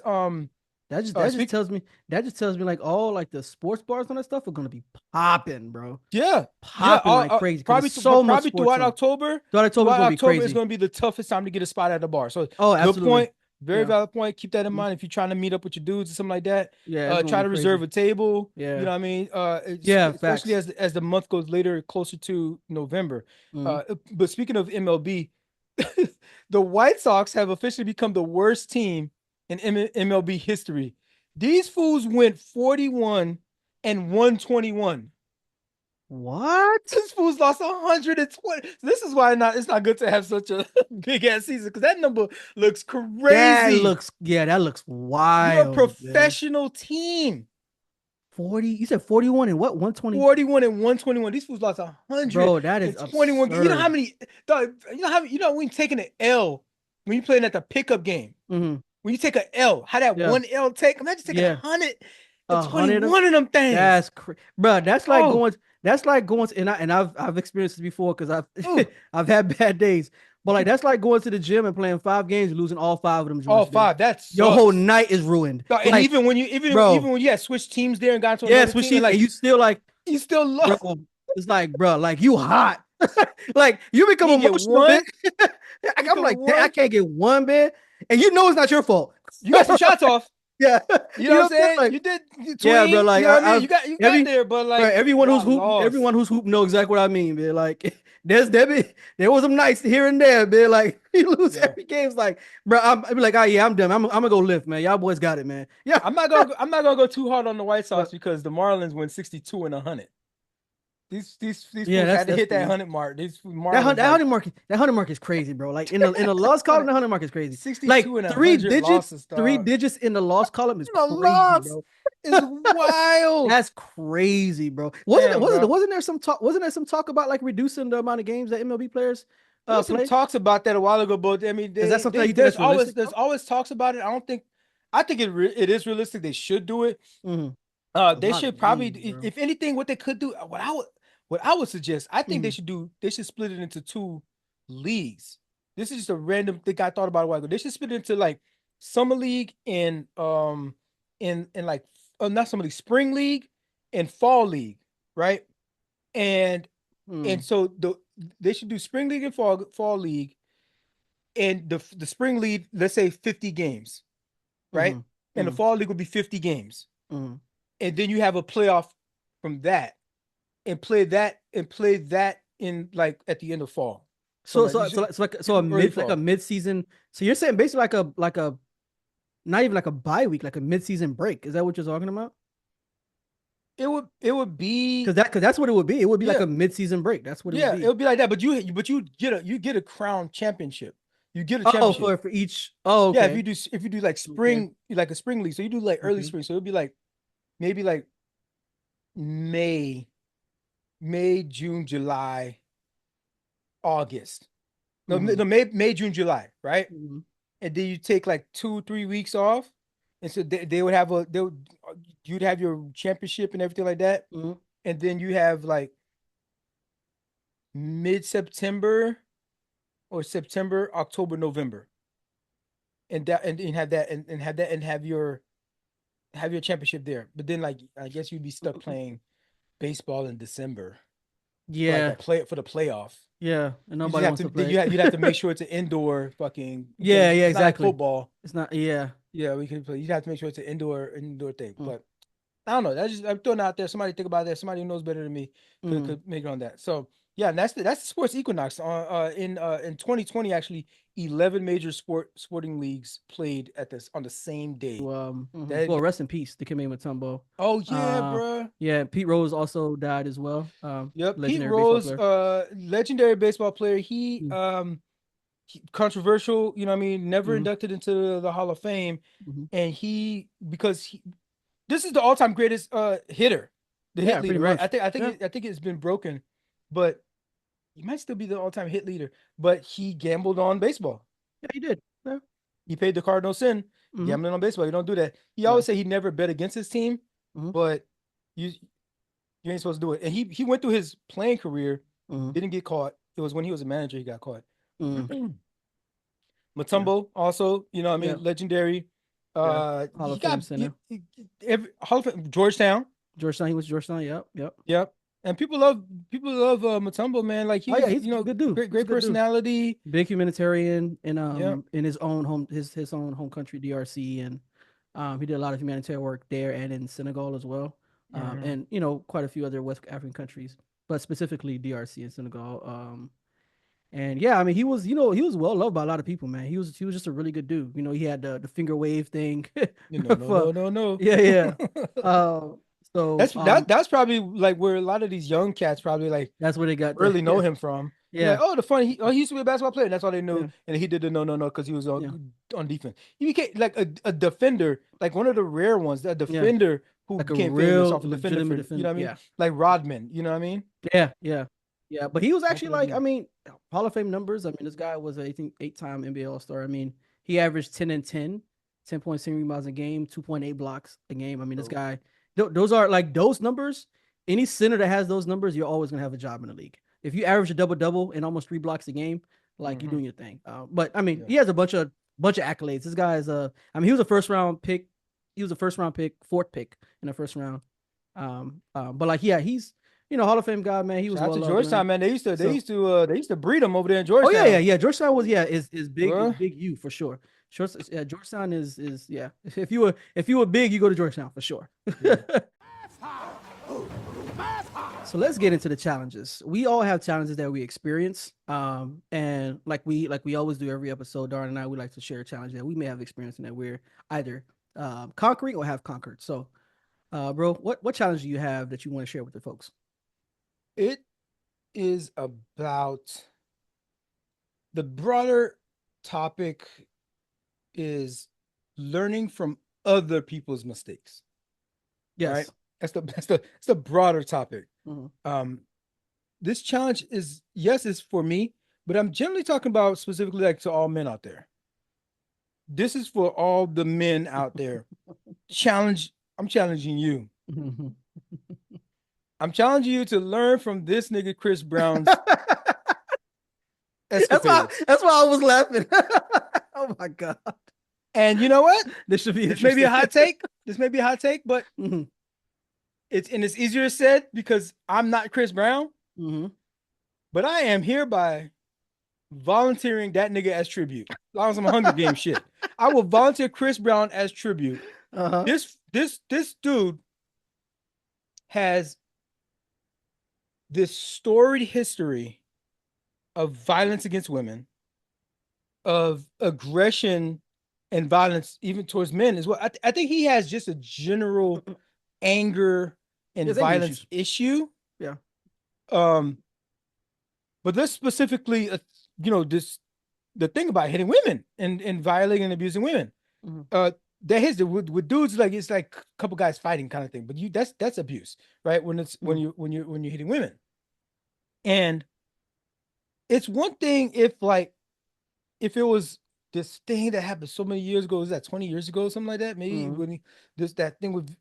that just tells me like all like the sports bars and that stuff are gonna be popping, bro. Yeah, popping like crazy. Probably throughout October. Throughout October is gonna be the toughest time to get a spot at the bar. So absolutely. Good point. Very valid point. Keep that in mind if you're trying to meet up with your dudes or something like that. Yeah, try to reserve a table. Yeah, you know what I mean. Especially as the month goes later, closer to November. But speaking of MLB, the White Sox have officially become the worst team in MLB history. These fools went 41 and 121. What? This fool's lost 120. This is why it's not good to have such a big ass season because that number looks crazy. That looks wild. You're a professional team. 40. You said 41 and what? 120. 41 and 121. These fools lost 100. Bro, that is 21. Absurd. You know how many? When you're taking an L when you're playing at the pickup game. Mm-hmm. When you take an L, how that one L take? Imagine taking 100. 21 of them things. That's crazy, bro. That's like going. That's like going to, and I've experienced this before because I've had bad days. But like that's like going to the gym and playing 5 games, losing all 5 of them. All 5. That's your whole night is ruined. And like, even when you had switched teams there and got to another switch team, teams, and you still love. Bro, it's like, bro, like you hot. Like you become You get emotional, man. one. You I'm get like, I one. can't get one, man. And you know it's not your fault. You got some shots off. Yeah, You know you what know I'm what I'm saying? saying? Like, You did yeah, bro. tween. You Like know what I mean? I've You got there, but right, like y'all lost. everyone who's hoop know exactly what I mean, man. Like there was some nights here and there, man. Like you lose Yeah. every game. It's like, bro, I be like, oh yeah, I'm done. I'm gonna go lift, man. Y'all boys got it, man. Yeah, I'm not gonna go too hard on the White Sox but because the Marlins win 62 and 100. These yeah, fools had to that's hit that true. 100 mark. These Marlins That like hundred mark is crazy, bro. Like in the loss column, 100, the 100 mark is crazy. Like 62 and 100 losses, three dog. digits in the loss column is The crazy, loss bro. is wild. That's crazy, bro. Damn, bro. Wasn't there some talk about like reducing the amount of games that MLB players There was some play? talks about that a while ago, but I mean, Is that something that you think that's realistic? there's always talks about it. I think it is realistic. They should do it. Mm-hmm. A They lot of should probably, games, bro. if anything, what they could do, what I would suggest, I think Mm-hmm. they should split it into two leagues. This is just a random thing I thought about a while ago. They should split it into like summer league and in like not summer league, spring league and fall league, right? And Mm-hmm. so they should do spring league and fall league, and the spring league, let's say 50 games, right? And the fall league would be 50 games, Mm-hmm. and then you have a playoff from that, and play that in like at the end of fall. So like you should early Like a fall. mid season. So you're saying basically like a not even like a bye week, like a mid season break. Is that what you're talking about? It would be Because that's what it would be. It would be like yeah, a mid season break. That's what it would yeah, it be. would be like that. But you get a crown championship. You get a Oh, championship. for each. Oh, Yeah, okay. if you do like Okay. spring, like a spring league, so you do like early Okay. spring, so it'll be like maybe like May, June, July, August. No, Mm-hmm. no, May, June, July, right? Mm-hmm. And then you take like 2, 3 weeks off, and so they would have you'd have your championship and everything like that, Mm-hmm. and then you have like mid September or September, October, November, and have that and have that and have your championship there. But then like I guess you'd be stuck playing baseball in December for like Yeah. for the playoff. Yeah. And You just nobody have wants to to play. you'd have to make sure it's an indoor fucking Yeah. thing. Yeah. It's not like Exactly. football. It's not. Yeah. Yeah, we can play. You'd have to make sure it's an indoor thing. Mm, But I don't know. That's just I'm throwing it out there. Somebody think about that. Somebody who knows better than me mm. could make it on that. So yeah, and that's the sports equinox. In 2020, actually, 11 major sporting leagues played at this on the same day. Mhm. That Well, rest in peace, Dikembe Mutombo. oh yeah, Uh, bro. yeah. Pete Rose also died as well. Yep, Pete Legendary baseball Rose, player. legendary baseball player. Mm, Controversial, you know what I mean, never mhm, inducted into the Hall of Fame, mhm. and this is the all-time greatest hitter, the hit Yeah, pretty leader, right? much. Yeah. I think it's been broken, but he might still be the all-time hit leader. But he gambled on baseball. Yeah, he did. Yeah. He paid the cardinal sin, Hmm. gambling on baseball. You don't do that. He Yeah. always say he never bet against his team, Hmm. but you you ain't supposed to do it. And he went through his playing career, Hmm. didn't get caught. It was when he was a manager he got caught. Hmm. Yeah. Mutombo also, you know what I Yeah. mean, legendary. Yeah. Hall He of Fame got center. every Hall of Fame, Georgetown. Georgetown. He was Georgetown. Yep. Yep. Yep. And people love Mutombo, man. Like he Oh yeah, was, he's you a know, good dude. He's a great good dude. personality. Big humanitarian Yep. in his own his own home country, DRC, and he did a lot of humanitarian work there and in Senegal as well, Mhm. and quite a few other West African countries, but specifically DRC and Senegal. And yeah, I mean he was he was well loved by a lot of people, man. He was just a really good dude. He had the finger wave thing. You know, no, for, no, no, no. yeah, yeah. Um, so That's probably like where a lot of these young cats probably like that's where they got the really know yeah, him from. You're like, yeah, oh, he used to be a basketball player. And that's all they knew. yeah, And he did the no, no, no because he was yeah, on defense. He became like a defender, like one of the rare ones, a yeah. defender who Like a became famous real off a defender legitimate for, you know defender. what I mean? Yeah. Like Rodman, you know what I mean? Yeah, yeah, yeah. But he was Both actually of them like, I guys. mean, Hall of Fame numbers. I mean, this guy was I think 8-time NBA All Star. I mean, he averaged 10 and 10, 10.7 rebounds a game, 2.8 blocks a game. I mean, this So, guy, those are like those numbers. Any center that has those numbers, you're always gonna have a job in the league. If you average a double double and almost 3 blocks a game, like you're mhm, doing your thing. But I mean, yeah. he has a bunch of accolades. This guy is I mean, he was a first round pick. He was a first round pick, fourth pick in the first round. But like, yeah, he's Hall of Fame guy, man. He was Shout out well to loved, Georgetown, man. They used to breed them over there in Oh Georgetown. yeah. Georgetown was is big U for sure. Georgetown is yeah. If you were big, you go to Georgetown for sure. Yeah. So let's get into the challenges. We all have challenges that we experience. And like we always do every episode, Darwin and I, we like to share a challenge that we may have experienced and that we're either conquering or have conquered. So bro, what challenge do you have that you want to share with the folks? It is about the broader topic is learning from other people's mistakes. Yes. Right? That's the broader topic. Mm-hmm. This challenge is it's for me, but I'm generally talking about specifically like to all men out there. This is for all the men out there. I'm challenging you. I'm challenging you to learn from this nigga Chris Brown's escapades. That's why I was laughing. Oh my God. And you know what? This may be a hot take. This may be a hot take, but it's easier said because I'm not Chris Brown. Mm-hmm. But I am hereby volunteering that nigga as tribute. As long as I'm a Hunger Games shit. I will volunteer Chris Brown as tribute. Uh-huh. This dude has this storied history of violence against women, of aggression and violence even towards men as well. I think he has just a general anger and violence issue. Yeah. But this specifically, the thing about hitting women and violating and abusing women, that hits with dudes like it's like a couple guys fighting kind of thing. But that's abuse, right? When you're hitting women, and it's one thing if it was this thing that happened so many years ago. Was that 20 years ago, something like that? Maybe when that thing with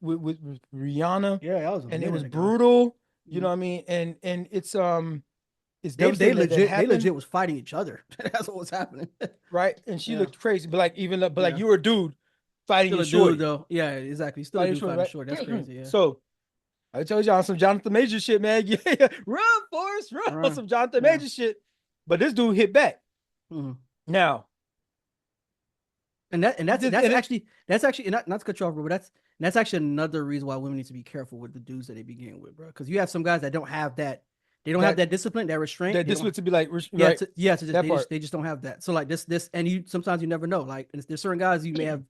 Rihanna, and it was brutal. You know what I mean? And it's they legit was fighting each other. That's what was happening, right? And she looked crazy, but like you were a dude fighting a dude though. Yeah, exactly. Still a dude fighting short. That's crazy. Yeah. So I told you on some Jonathan Major shit, man. Yeah, run, Forrest, run on some Jonathan Major shit. But this dude hit back. Now, that's actually not to cut you off, bro, but that's actually another reason why women need to be careful with the dudes that they begin with, bro. Because you have some guys that don't have that. They don't have that discipline, that restraint. That discipline to be like, they just don't have that. So like this, and sometimes you never know. Like there's certain guys you may have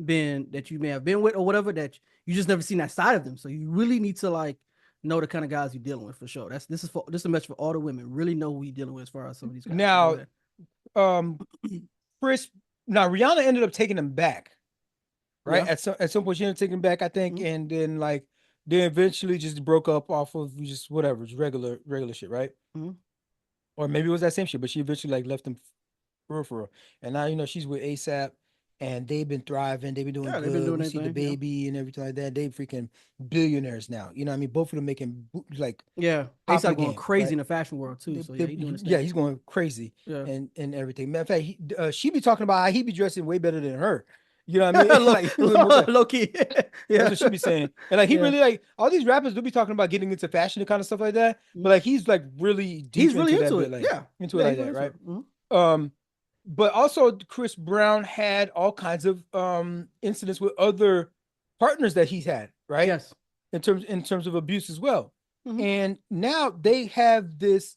been with or whatever that you just never seen that side of them. So you really need to like know the kind of guys you're dealing with for sure. This is a message for all the women. Really know who you're dealing with as far as some of these guys. Now, Rihanna ended up taking him back, right? Yeah. At some point she ended up taking him back, I think, and then like they eventually just broke up off of just whatever, just regular shit, right? Or maybe it was that same shit, but she eventually like left him for real. And now she's with ASAP, and they've been thriving. They've been doing good. They've been doing see the baby and everything like that. They freaking billionaires now. You know what I mean? Both of them making like ASAP going crazy in the fashion world too. So he's going crazy and everything. Matter of fact, she be talking about how he be dressing way better than her. You know what I mean? Like low key. That's what she be saying. And like he really like all these rappers do be talking about getting into fashion and kind of stuff like that. But like he's like really deep he's really into it. Like, into it like that, right? But also Chris Brown had all kinds of incidents with other partners that he's had, right? Yes. In terms of abuse as well. And now they have this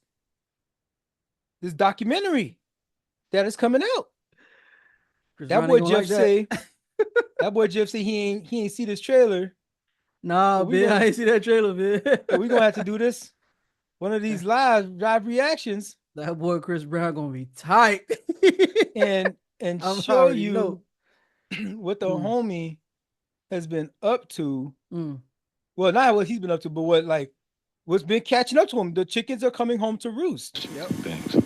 documentary that is coming out. That boy Jeff say he ain't see this trailer. Nah, man, I ain't see that trailer, man. We gonna have to do this. One of these live reactions. That boy Chris Brown gonna be tight. and show you what the homie has been up to. Well, not what he's been up to, but what's been catching up to him. The chickens are coming home to roost. Yep. Thanks.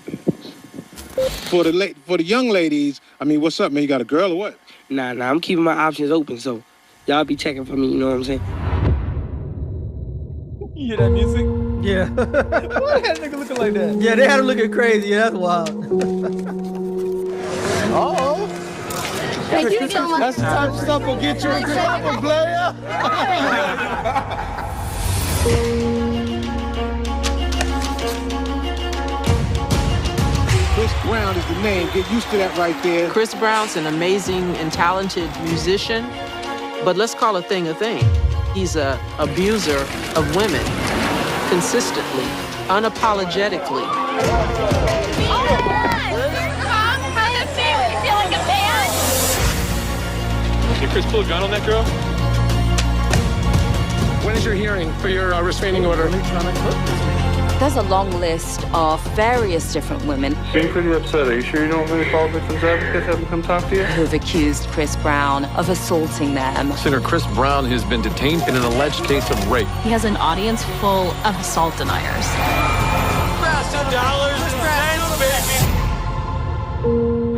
For the young ladies, I mean, what's up, man? You got a girl or what? Nah, I'm keeping my options open, so y'all be checking for me, you know what I'm saying? You hear that music? Yeah. Why that nigga looking like that? Yeah, they had him looking crazy. Yeah, that's wild. Uh-oh. Thank you so much. That's the type of stuff will get you a good player. Brown is the name. Get used to that right there. Chris Brown's an amazing and talented musician, but let's call a thing a thing. He's a abuser of women, consistently, unapologetically. Did Chris pull a gun on that girl? When is your hearing for your restraining order? There's a long list of various different women Being pretty upset. Are you sure you don't really call victims advocates have them come talk to you? who've accused Chris Brown of assaulting them. Singer Chris Brown has been detained in an alleged case of rape. He has an audience full of assault deniers.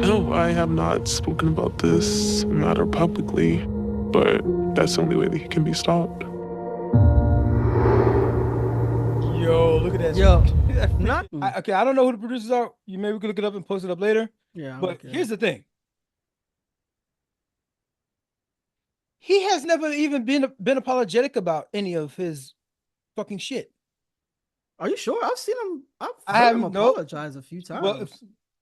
No, I have not spoken about this matter publicly, but that's the only way that he can be stopped. Yo, look at that. Yo, Okay, I don't know who the producers are. You maybe we could look it up and post it up later. yeah. But okay. here's the thing. He has never even been apologetic about any of his fucking shit. Are you sure? I've seen him. I've I heard him haven't- no. apologize a few times. Well,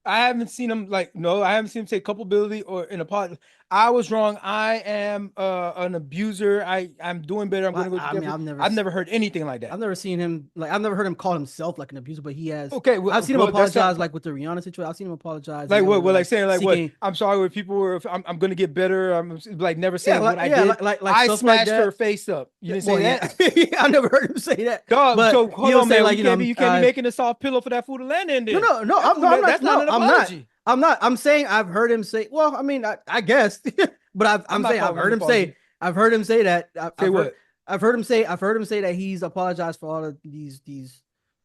I haven't seen him I haven't seen him take culpability or an apology. I was wrong. I am an abuser. I'm doing better. I'm Well, gonna go I mean, together. I've never heard anything like that. I've never seen him I've never heard him call himself like an abuser, but he has. Okay, well, I've seen him well, that's apologize not- like with the Rihanna situation. I've seen him apologize. Like you know, what? with, Well, like saying like seeking- what? I'm sorry when people were. I'm gonna get better. I'm like never saying what I did. like I stuff smashed like that. her face up. You didn't Well, say that. yeah. I never heard him say that. Dog, But so hold he'll on, say, man. like, You you can't know, be I- making a soft pillow for that food to land in there. No, I'm That's not. That's not an I'm not. apology. I'm saying I've heard him say. Well, I mean, I guess, but I'm not saying I've calling heard it him say. I've heard him say that. Say what? I've heard him say that he's apologized for all of these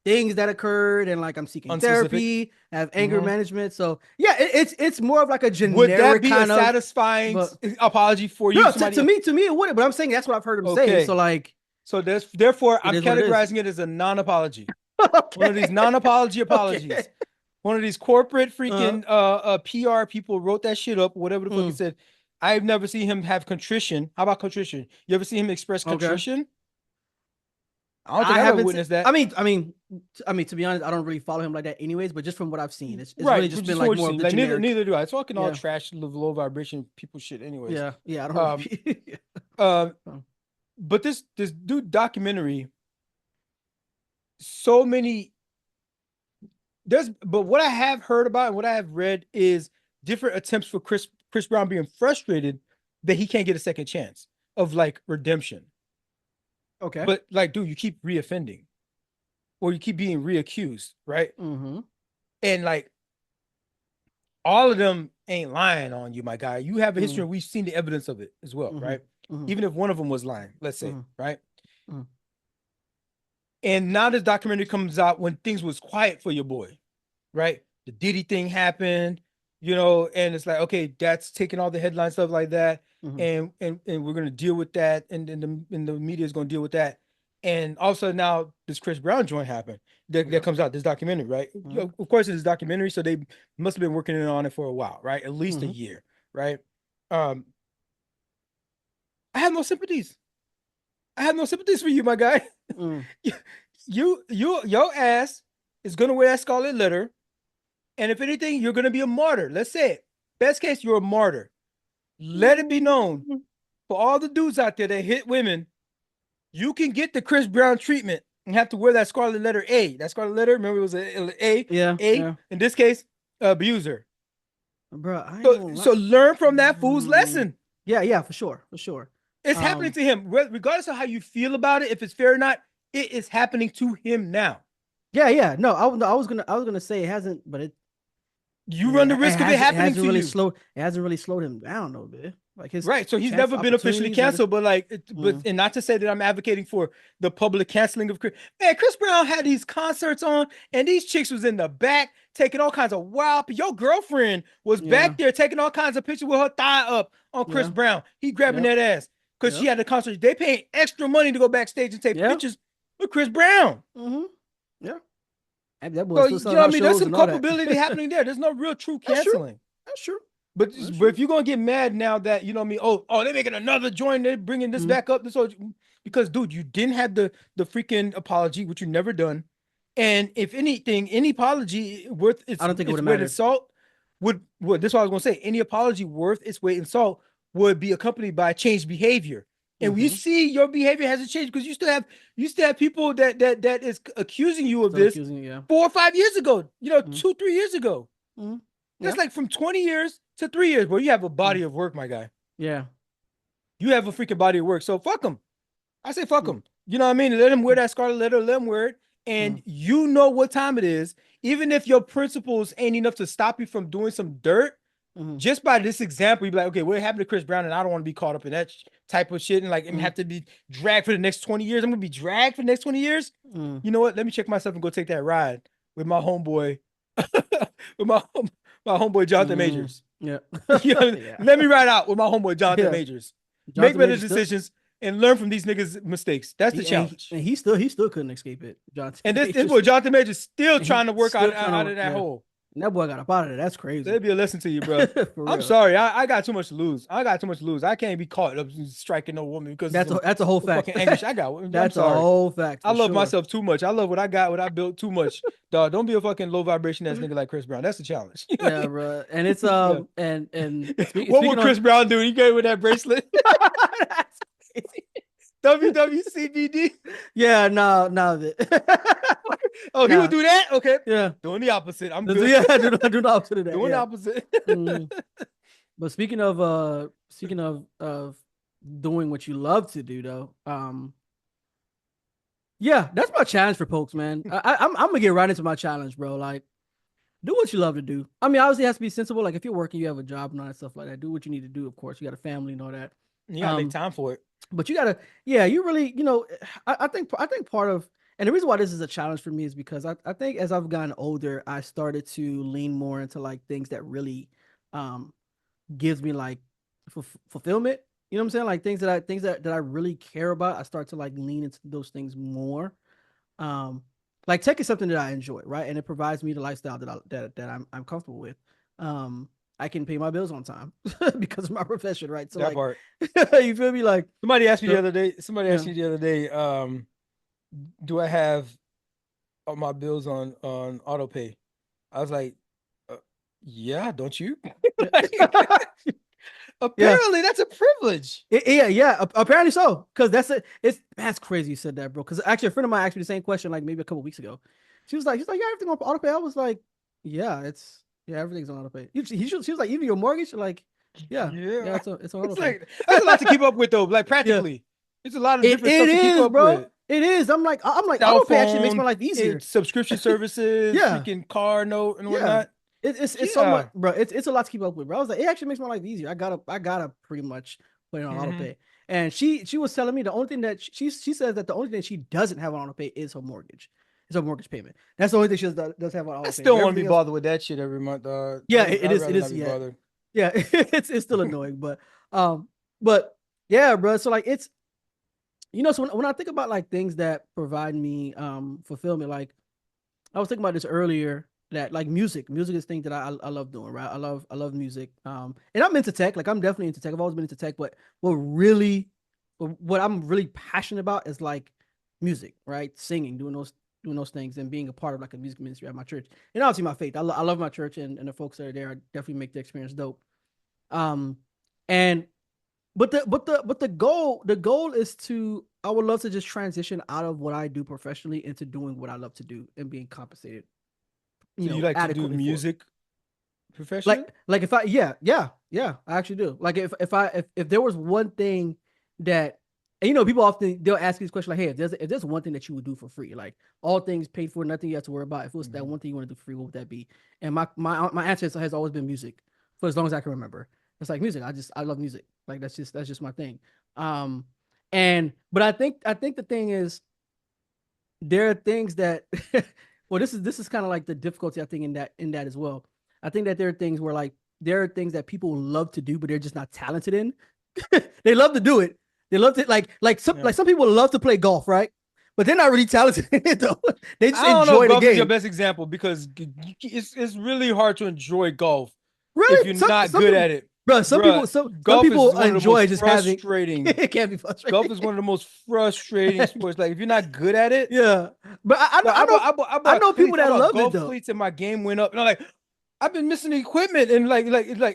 things that occurred, and like I'm seeking Unspecific. therapy, I have anger Mhm. management. So yeah, it's more of like a Would generic that be a kind of satisfying but- apology for you? No, Somebody- to me it wouldn't. But I'm saying that's what I've heard him Okay. say. So like, So therefore, I'm is what it is. categorizing it as a non-apology. okay. One of these non-apology apologies. Okay. One of these corporate freaking PR people wrote that shit up, whatever the fuck he said. I've never seen him have contrition. How about contrition? You ever see him express Okay. contrition? I don't think I ever haven't witnessed seen- that. I mean, to be honest, I don't really follow him like that, anyways. But just from what I've seen, it's right, really just which been is like what more you of see. the Like, generic. neither do I. It's fucking all Yeah. trash, low vibration people shit. Anyways, Yeah, I don't. But this dude documentary, so many. But what I have heard about and what I have read is different attempts for Chris Brown being frustrated that he can't get a second chance of like redemption. Okay, But like, dude, you keep reoffending, or you keep being reaccused, right? mm-hmm. And like, all of them ain't lying on you, my guy. You have a history, and we've seen the evidence of it as well, Mhm. right? Mhm. Even if one of them was lying, let's say, Mhm. right? Mhm. And now this documentary comes out when things was quiet for your boy, right? The Diddy thing happened, and it's like, okay, that's taking all the headline stuff like that, Mhm. and we're gonna deal with that, and the media is gonna deal with that, and also now this Chris Brown joint happened that comes out, this documentary, right? Of course, it's a documentary, so they must have been working on it for a while, right? At least a year, right? I have no sympathies. I have no sympathies for you, my guy. Mm. Your ass is gonna wear that scarlet letter, and if anything, you're gonna be a martyr. Let's say it. Best case, you're a martyr. Let it be known for all the dudes out there that hit women, you can get the Chris Brown treatment and have to wear that scarlet letter A. That scarlet letter, remember, it was a A. Yeah, A. yeah. In this case, abuser. Bro, I ain't gonna So lie. learn from that fool's lesson. Yeah, for sure. It's happening to him, regardless of how you feel about it. If it's fair or not, it is happening to him now. Yeah. No, I was gonna say it hasn't, but it. You run the risk of it happening to you. It hasn't really slowed him down, though, man. Like his Right, so he's chance never been officially opportunities, canceled, but like, and not to say that I'm advocating for the public canceling of Chris. Man, Chris Brown had these concerts on, and these chicks was in the back taking all kinds of wild. Your girlfriend was back there taking all kinds of pictures with her thigh up on Chris Brown. He grabbing that ass because she had the concert. They paying extra money to go backstage and take pictures with Chris Brown. Yeah. And that So, boy you still know what I selling mean? out There's shows some and all that. culpability happening there. There's no real true That's true. canceling. That's true. But if you're gonna get mad now that you know what I mean, oh, they're making another joint, they're bringing this back up, because dude, you didn't have the freaking apology, which you never done, and if anything, any apology worth its, I don't think it its would've weight mattered. of salt would this is what I was gonna say. Any apology worth its weight in salt would be accompanied by changed behavior. And when you see your behavior hasn't changed because you still have people that is accusing you of this 4 or 5 years ago, 2-3 years ago. That's like from 20 years to 3 years, bro. You have a body of work, my guy. Yeah. You have a freaking body of work. So fuck them. I say fuck them. You know what I mean? Let them wear that scarlet letter, let them wear it. And you know what time it is. Even if your principles ain't enough to stop you from doing some dirt, just by this example, you'd be like, okay, what happened to Chris Brown? And I don't want to be caught up in that type of shit and like have to be dragged for the next 20 years. I'm going to be dragged for the next 20 years. You know what? Let me check myself and go take that ride with my homeboy, with my homeboy Jonathan Majors. Yeah. Let me ride out with my homeboy Jonathan Majors. Make better decisions and learn from these niggas' mistakes. That's the challenge. And he still couldn't escape it. Jonathan. And this boy Jonathan Majors still trying to work out of that hole. And that boy got up out of there. That's crazy. That'd be a lesson to you, bro. I'm sorry. I got too much to lose. I can't be caught up striking no woman because that's a whole fact. Fucking anguish I got. That's a whole fact. I love myself too much. I love what I got, what I built too much. Dog, don't be a fucking low vibration ass nigga like Chris Brown. That's the challenge. Yeah, bro. And it's and what would Chris Brown do? He gave with that bracelet. WWCBD. Yeah, no. Oh, he would do that? Okay. Yeah. Doing the opposite. I'm good. Yeah, do the opposite of that. Doing the opposite. But speaking of doing what you love to do though, yeah, that's my challenge for folks, man. I'm gonna get right into my challenge, bro. Like, do what you love to do. I mean, obviously it has to be sensible. Like if you're working, you have a job and all that stuff like that. Do what you need to do, of course. You got a family and all that. You gotta make time for it. But you gotta, you really, I think part of, and the reason why this is a challenge for me is because I think as I've gotten older, I started to lean more into like things that really gives me like fulfillment. You know what I'm saying? Like things that I really care about. I start to like lean into those things more. Like tech is something that I enjoy, right? And it provides me the lifestyle that I'm comfortable with. I can pay my bills on time because of my profession, right? So that like, part. You feel me? Like somebody asked me the other day, do I have all my bills on auto pay? I was like, yeah, don't you? Apparently that's a privilege. Yeah, apparently so. Because that's crazy you said that, bro. Because actually a friend of mine asked me the same question like maybe a couple weeks ago. She was like, yeah, everything on auto pay. I was like, yeah, everything's on auto pay. She was like, even your mortgage, like, yeah, it's on auto pay. Like, that's a lot to keep up with though. Like practically, it's a lot of different stuff to keep up bro. with. It is. I'm like, auto pay actually makes my life easier. Subscription services, freaking car note and whatnot. It's so much, bro. It's a lot to keep up with, bro. I was like, it actually makes my life easier. I gotta pretty much put it on auto pay. And she was telling me the only thing that she says that the only thing she doesn't have on auto pay is her mortgage. It's her mortgage payment. That's the only thing she does have on auto pay. I still want to be bothered with that shit every month. Yeah, it is. Yeah, it's still annoying, but yeah, bro. So like it's, so when I think about like things that provide me fulfillment, like I was thinking about this earlier. That like music is thing that I love doing, right? I love music. And I'm into tech. Like I'm definitely into tech. I've always been into tech, but what I'm really passionate about is like music, right? Singing, doing those things and being a part of like a music ministry at my church. And obviously my faith. I love my church and the folks that are there definitely make the experience dope. But the goal is to, I would love to just transition out of what I do professionally into doing what I love to do and being compensated. You like to do music professionally? Like if I I actually do. Like if there was one thing that, and people often they'll ask these questions like, hey, if there's one thing that you would do for free, like all things paid for, nothing you have to worry about. If it was that one thing you want to do for free, what would that be? And my answer has always been music for as long as I can remember. It's like music. I love music. Like that's just my thing. But I think the thing is, there are things that well, this is kind of like the difficulty I think in that as well. I think that there are things where like there are things that people love to do, but they're just not talented in. They love to do it. They love to like some people love to play golf, right? But they're not really talented in it though. They just enjoy the golf game. Is your best example because it's really hard to enjoy golf right? if you're not good at it. Bro, some people enjoy just having it can be frustrating. Golf is one of the most frustrating sports. Like if you're not good at it, yeah. But I know people that love it though. Cleats and my game went up, and I'm like, I've been missing the equipment and like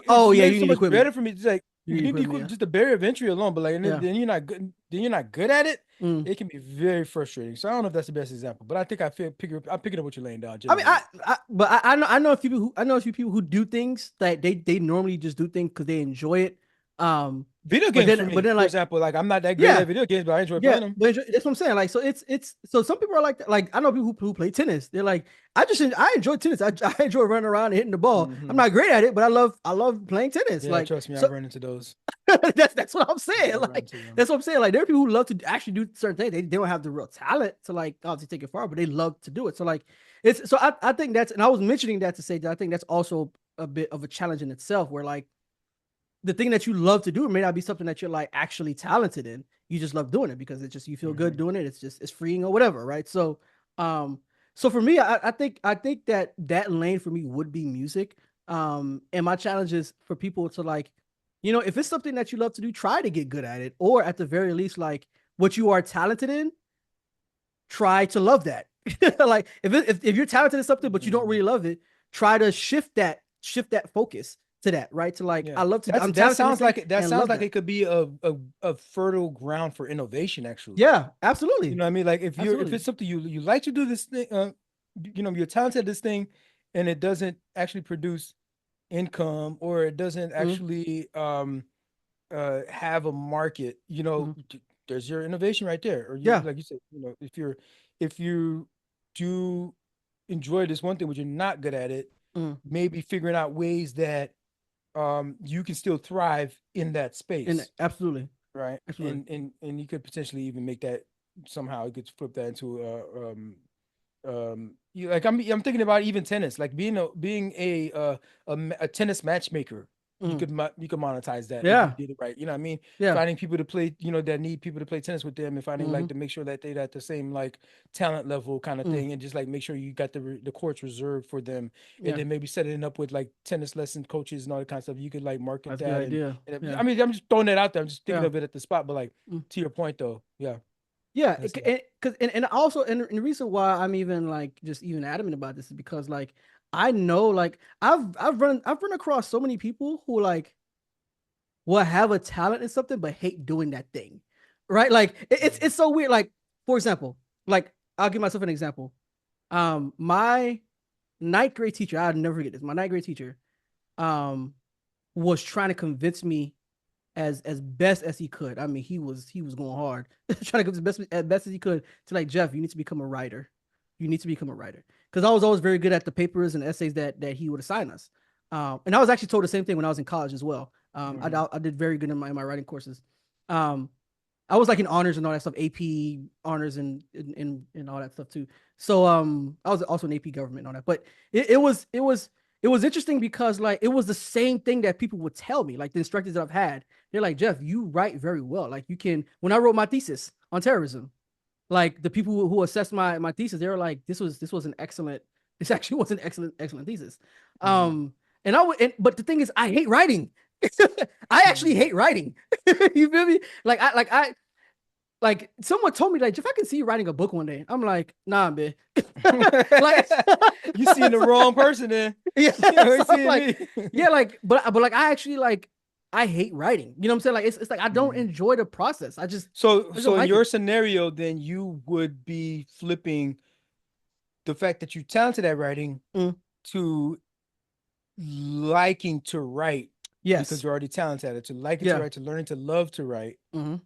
Oh, it's yeah, made you so need much equipment. better for me. It's like You you need need the equipment, equipment, yeah. just the barrier of entry alone, but like and Yeah. then you're not good. Then you're not good at it. Mm. It can be very frustrating. So I don't know if that's the best example, but I think I'm picking up what you're laying down. I mean, generally. I know a few people who do things that they normally just do things because they enjoy it. Video but games then- for me, but then, for like- example, like I'm not that great Yeah. at video games, but I enjoy Yeah, playing them. but that's what I'm saying. Like, so it's so some people are like that. Like, I know people who play tennis. They're like, I enjoy tennis. I enjoy running around and hitting the ball. Mhm. I'm not great at it, but I love playing tennis. Yeah, like, trust me, so, I've run into those. that's what I'm saying. I've run Like, into them. that's what I'm saying. Like, there are people who love to actually do certain things. They don't have the real talent to like obviously take it far, but they love to do it. So like, it's so I think that's, and I was mentioning that to say that I think that's also a bit of a challenge in itself, where like the thing that you love to do may not be something that you're like actually talented in. You just love doing it because it's just you feel good doing it. It's freeing or whatever, right? So so for me, I think that lane for me would be music. And my challenge is for people to like, if it's something that you love to do, try to get good at it, or at the very least, like what you are talented in, try to love that. Like if you're talented in something but you don't really love it, try to shift that focus to that, right? To like, Yeah. I love to. That I'm talented in sounds this like thing it. That and sounds love like that. it could be a fertile ground for innovation. Actually, Yeah, absolutely. you know what I mean. Like if Absolutely. it's something you like to do this thing, you're talented at this thing, and it doesn't actually produce income, or it doesn't actually have a market. There's your innovation right there. Or Yeah. like you said, if you do enjoy this one thing, but you're not good at it, maybe figuring out ways that you can still thrive in that space. And absolutely. Right. Absolutely. And you could potentially even make that somehow you could flip that into I'm thinking about even tennis, like being a tennis matchmaker. You could monetize that Yeah. if you did it right. You know what I mean? Yeah. Finding people to play, that need people to play tennis with them, and finding like to make sure that they're at the same like talent level kind of thing, and just like make sure you got the courts reserved for them, and then maybe setting it up with like tennis lesson coaches and all that kind of stuff. You could like market That's a that. good idea. I mean, I'm just throwing that out there. I'm just thinking Yeah. of it at the spot, but like to your point though, yeah. Yeah, That's and also and the reason why I'm even like just even adamant about this is because like I know like I've run across so many people who like will have a talent in something but hate doing that thing, right? Like it's so weird. Like, for example, like I'll give myself an example. My ninth grade teacher, I'll never forget this. My ninth grade teacher, was trying to convince me as best as he could. I mean, he was going hard, trying to convince me as best as he could to like, Jeff, you need to become a writer. You need to become a writer. Because I was always very good at the papers and essays that he would assign us. And I was actually told the same thing when I was in college as well. I did very good in my writing courses. I was like in honors and all that stuff, AP honors and all that stuff too. So I was also in AP government and all that. But it was interesting because like it was the same thing that people would tell me, like the instructors that I've had. They're like, Jeff, you write very well. Like you can. When I wrote my thesis on terrorism, like the people who assessed my thesis, they were like, this actually was an excellent thesis. But the thing is, I hate writing. I actually hate writing. You feel me? Like someone told me like, if I can see you writing a book one day, I'm like, nah, man. Like you seeing the wrong person then. Yeah, so like, yeah, like, but like I actually like I hate writing. You know what I'm saying? Like it's like I don't enjoy the process. I just so don't in like your it. scenario, then you would be flipping the fact that you're talented at writing to liking to write. Yes, because you're already talented at it. To liking to write, to learning to love to write. I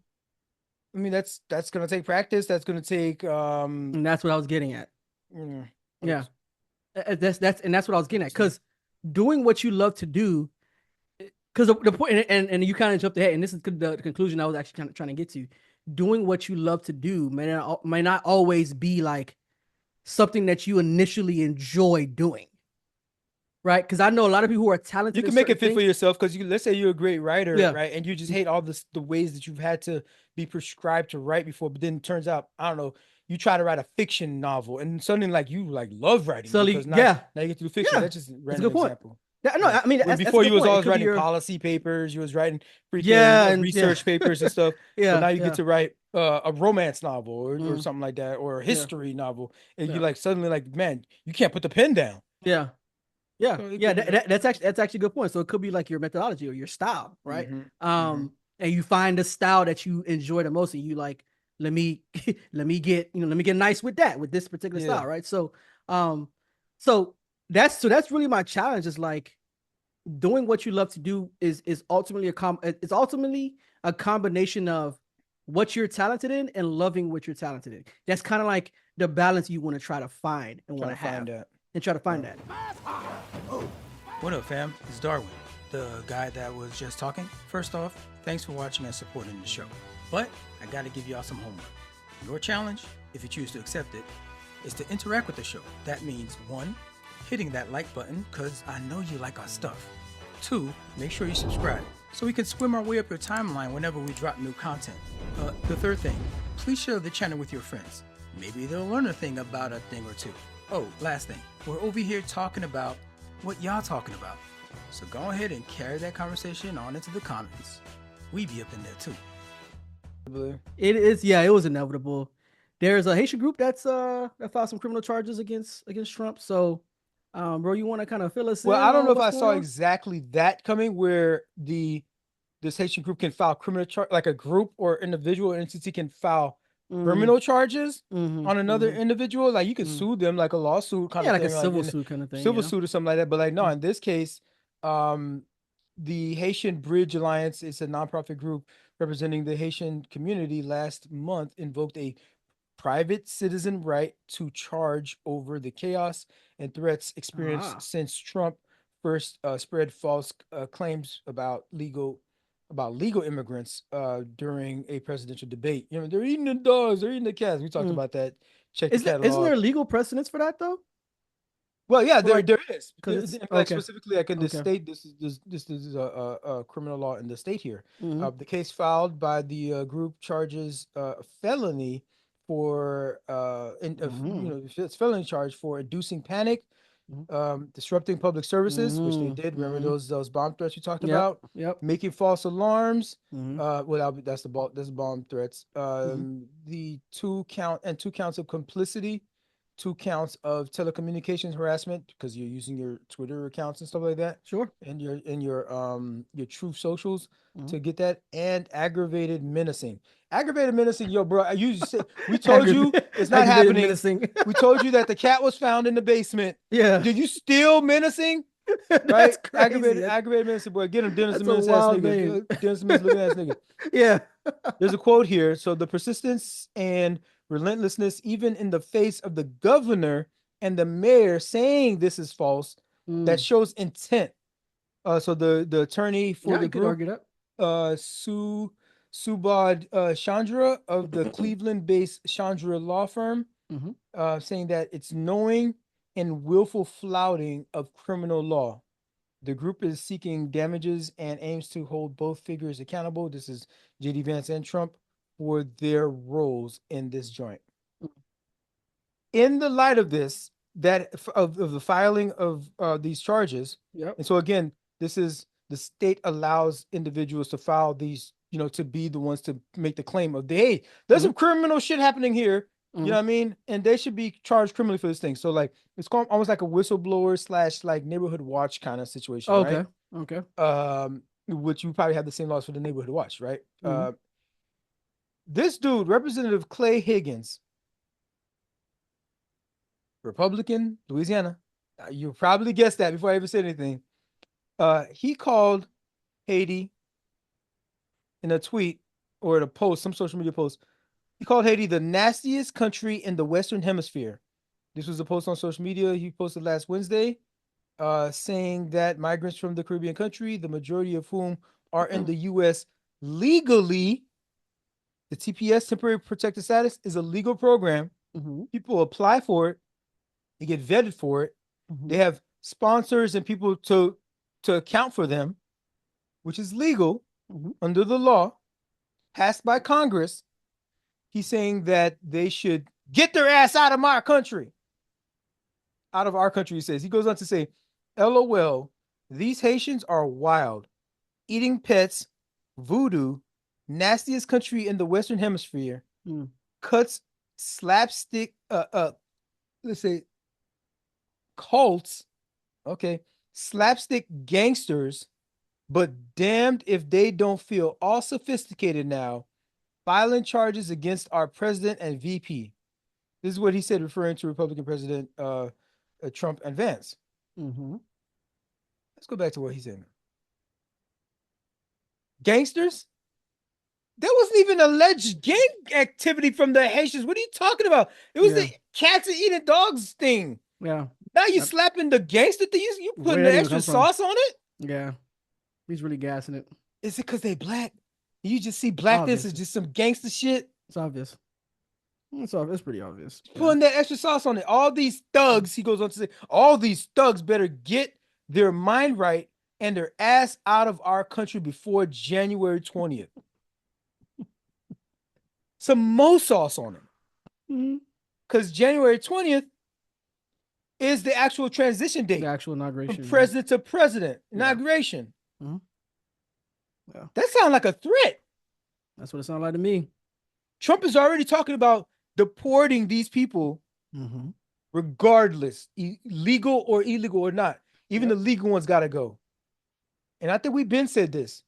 mean, that's gonna take practice. That's gonna take and that's what I was getting at. Yeah, that's what I was getting at. Because doing what you love to do, because the point, and you kind of jumped ahead, and this is the conclusion I was actually kind of trying to get to. Doing what you love to do may not always be like something that you initially enjoy doing. Right, because I know a lot of people who are talented. You can make it fit for yourself because let's say you're a great writer, right? And you just hate all the ways that you've had to be prescribed to write before. But then it turns out, I don't know, you try to write a fiction novel, and suddenly like you like love writing. So because now you get to do fiction. That's just a random example. Yeah, no, I mean, before you was always writing policy papers, you was writing freaking research papers and stuff. Yeah, but now you get to write a romance novel or something like that, or a history novel, and you like suddenly like, man, you can't put the pen down. Yeah. Yeah, So it yeah, could be that's actually a good point. So it could be like your methodology or your style, right? And you find the style that you enjoy the most, and you like, let me get nice with this particular style, right? So, so that's really my challenge. Is like doing what you love to do is ultimately a combination of what you're talented in and loving what you're talented in. That's kind of like the balance you want to try to find and want to have and try to find that. What up, fam? It's Darwin, the guy that was just talking. First off, thanks for watching and supporting the show. But I gotta give y'all some homework. Your challenge, if you choose to accept it, is to interact with the show. That means 1, hitting that like button, because I know you like our stuff. 2, make sure you subscribe so we can swim our way up your timeline whenever we drop new content. The third thing, please share the channel with your friends. Maybe they'll learn a thing about a thing or two. Oh, last thing, we're over here talking about what y'all talking about. So go ahead and carry that conversation on into the comments. We be up in there too. It is, yeah, it was inevitable. There's a Haitian group that filed some criminal charges against Trump. So, bro, you want to kind of fill us in? Well, I don't know if I saw exactly that coming, where this Haitian group can file criminal charge, like a group or individual entity can file criminal charges on another individual. Like you can sue them, like a lawsuit kind of thing, like a civil suit kind of thing, civil suit or something like that. But like no, in this case, the Haitian Bridge Alliance is a nonprofit group representing the Haitian community. Last month, invoked a private citizen right to charge over the chaos and threats experienced since Trump first spread false claims about legal immigrants during a presidential debate. You know, they're eating the dogs, they're eating the cats. We talked about that. Check the catalog. Isn't there legal precedence for that though? Well, yeah, there is. Because like specifically, like in the state, this is a criminal law in the state here. The case filed by the group charges felony for it's felony charge for inducing panic, disrupting public services, which they did. Remember those bomb threats we talked about? Yep. Making false alarms. That's the bomb threats. The 2 counts of complicity, 2 counts of telecommunications harassment because you're using your Twitter accounts and stuff like that. Sure. And your Truth Socials to get that, and aggravated menacing. Aggravated menacing, yo, bro. We told you it's not happening. Menacing. We told you that the cat was found in the basement. Yeah. Did you still menacing? Right? Aggravated menacing, boy. Get him, Dennis the Menace ass nigga. Dennis the Menace looking ass nigga. Yeah. There's a quote here. So the persistence and relentlessness, even in the face of the governor and the mayor saying this is false, that shows intent. So the attorney for the group, Subod Chandra of the Cleveland-based Chandra law firm, saying that it's knowing and willful flouting of criminal law. The group is seeking damages and aims to hold both figures accountable. This is J.D. Vance and Trump for their roles in this joint. In the light of this, of the filing of these charges, and so again, this is the state allows individuals to file these, to be the ones to make the claim of hey, there's some criminal shit happening here. You know what I mean? And they should be charged criminally for this thing. So like it's called almost like a whistleblower / like neighborhood watch kind of situation, right? Okay. Which you probably have the same laws for the neighborhood watch, right? This dude, Representative Clay Higgins, Republican, Louisiana. You probably guessed that before I even said anything. He called Haiti in a tweet or in a post, some social media post. He called Haiti the nastiest country in the Western Hemisphere. This was a post on social media he posted last Wednesday, saying that migrants from the Caribbean country, the majority of whom are in the U.S. legally, the TPS, temporary protected status, is a legal program. People apply for it. They get vetted for it. They have sponsors and people to account for them, which is legal under the law passed by Congress. He's saying that they should get their ass out of my country. Out of our country, he says. He goes on to say, LOL, these Haitians are wild, eating pets, voodoo, nastiest country in the Western Hemisphere, cuts, slapstick, let's say, cults, Okay. Slapstick gangsters, but damned if they don't feel all sophisticated now, filing charges against our president and VP. This is what he said, referring to Republican President Trump and Vance. Mm-hmm. Let's go back to what he said. Gangsters? There wasn't even alleged gang activity from the Haitians. What are you talking about? It was the cats and eating dogs thing. Yeah. Now you slapping the gangster thing. You putting the extra sauce on it? Yeah. He's really gassing it. Is it because they black? You just see blackness as just some gangster shit? It's obvious. It's pretty obvious. Putting that extra sauce on it. All these thugs, he goes on to say, all these thugs better get their mind right and their ass out of our country before January 20th. Some more sauce on it. Because January 20th is the actual transition date. The actual inauguration. From president to president. Inauguration. Mm-hmm. Yeah. That sounds like a threat. That's what it sounds like to me. Trump is already talking about deporting these people regardless, legal or illegal or not. Even the legal ones got to go. And I think we've been said this.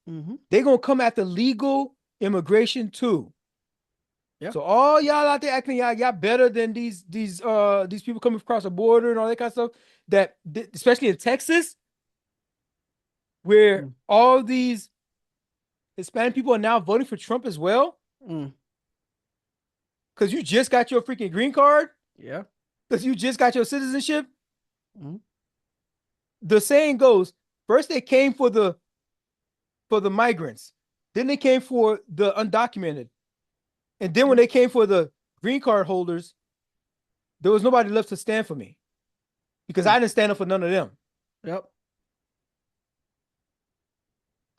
They're going to come after legal immigration too. Yep. So all y'all out there acting y'all better than these people coming across the border and all that kind of stuff, that especially in Texas, where all these Hispanic people are now voting for Trump as well. Because you just got your freaking green card. Yeah. Because you just got your citizenship. The saying goes, first they came for the migrants. Then they came for the undocumented. And then when they came for the green card holders, there was nobody left to stand for me. Because I didn't stand up for none of them. Yep.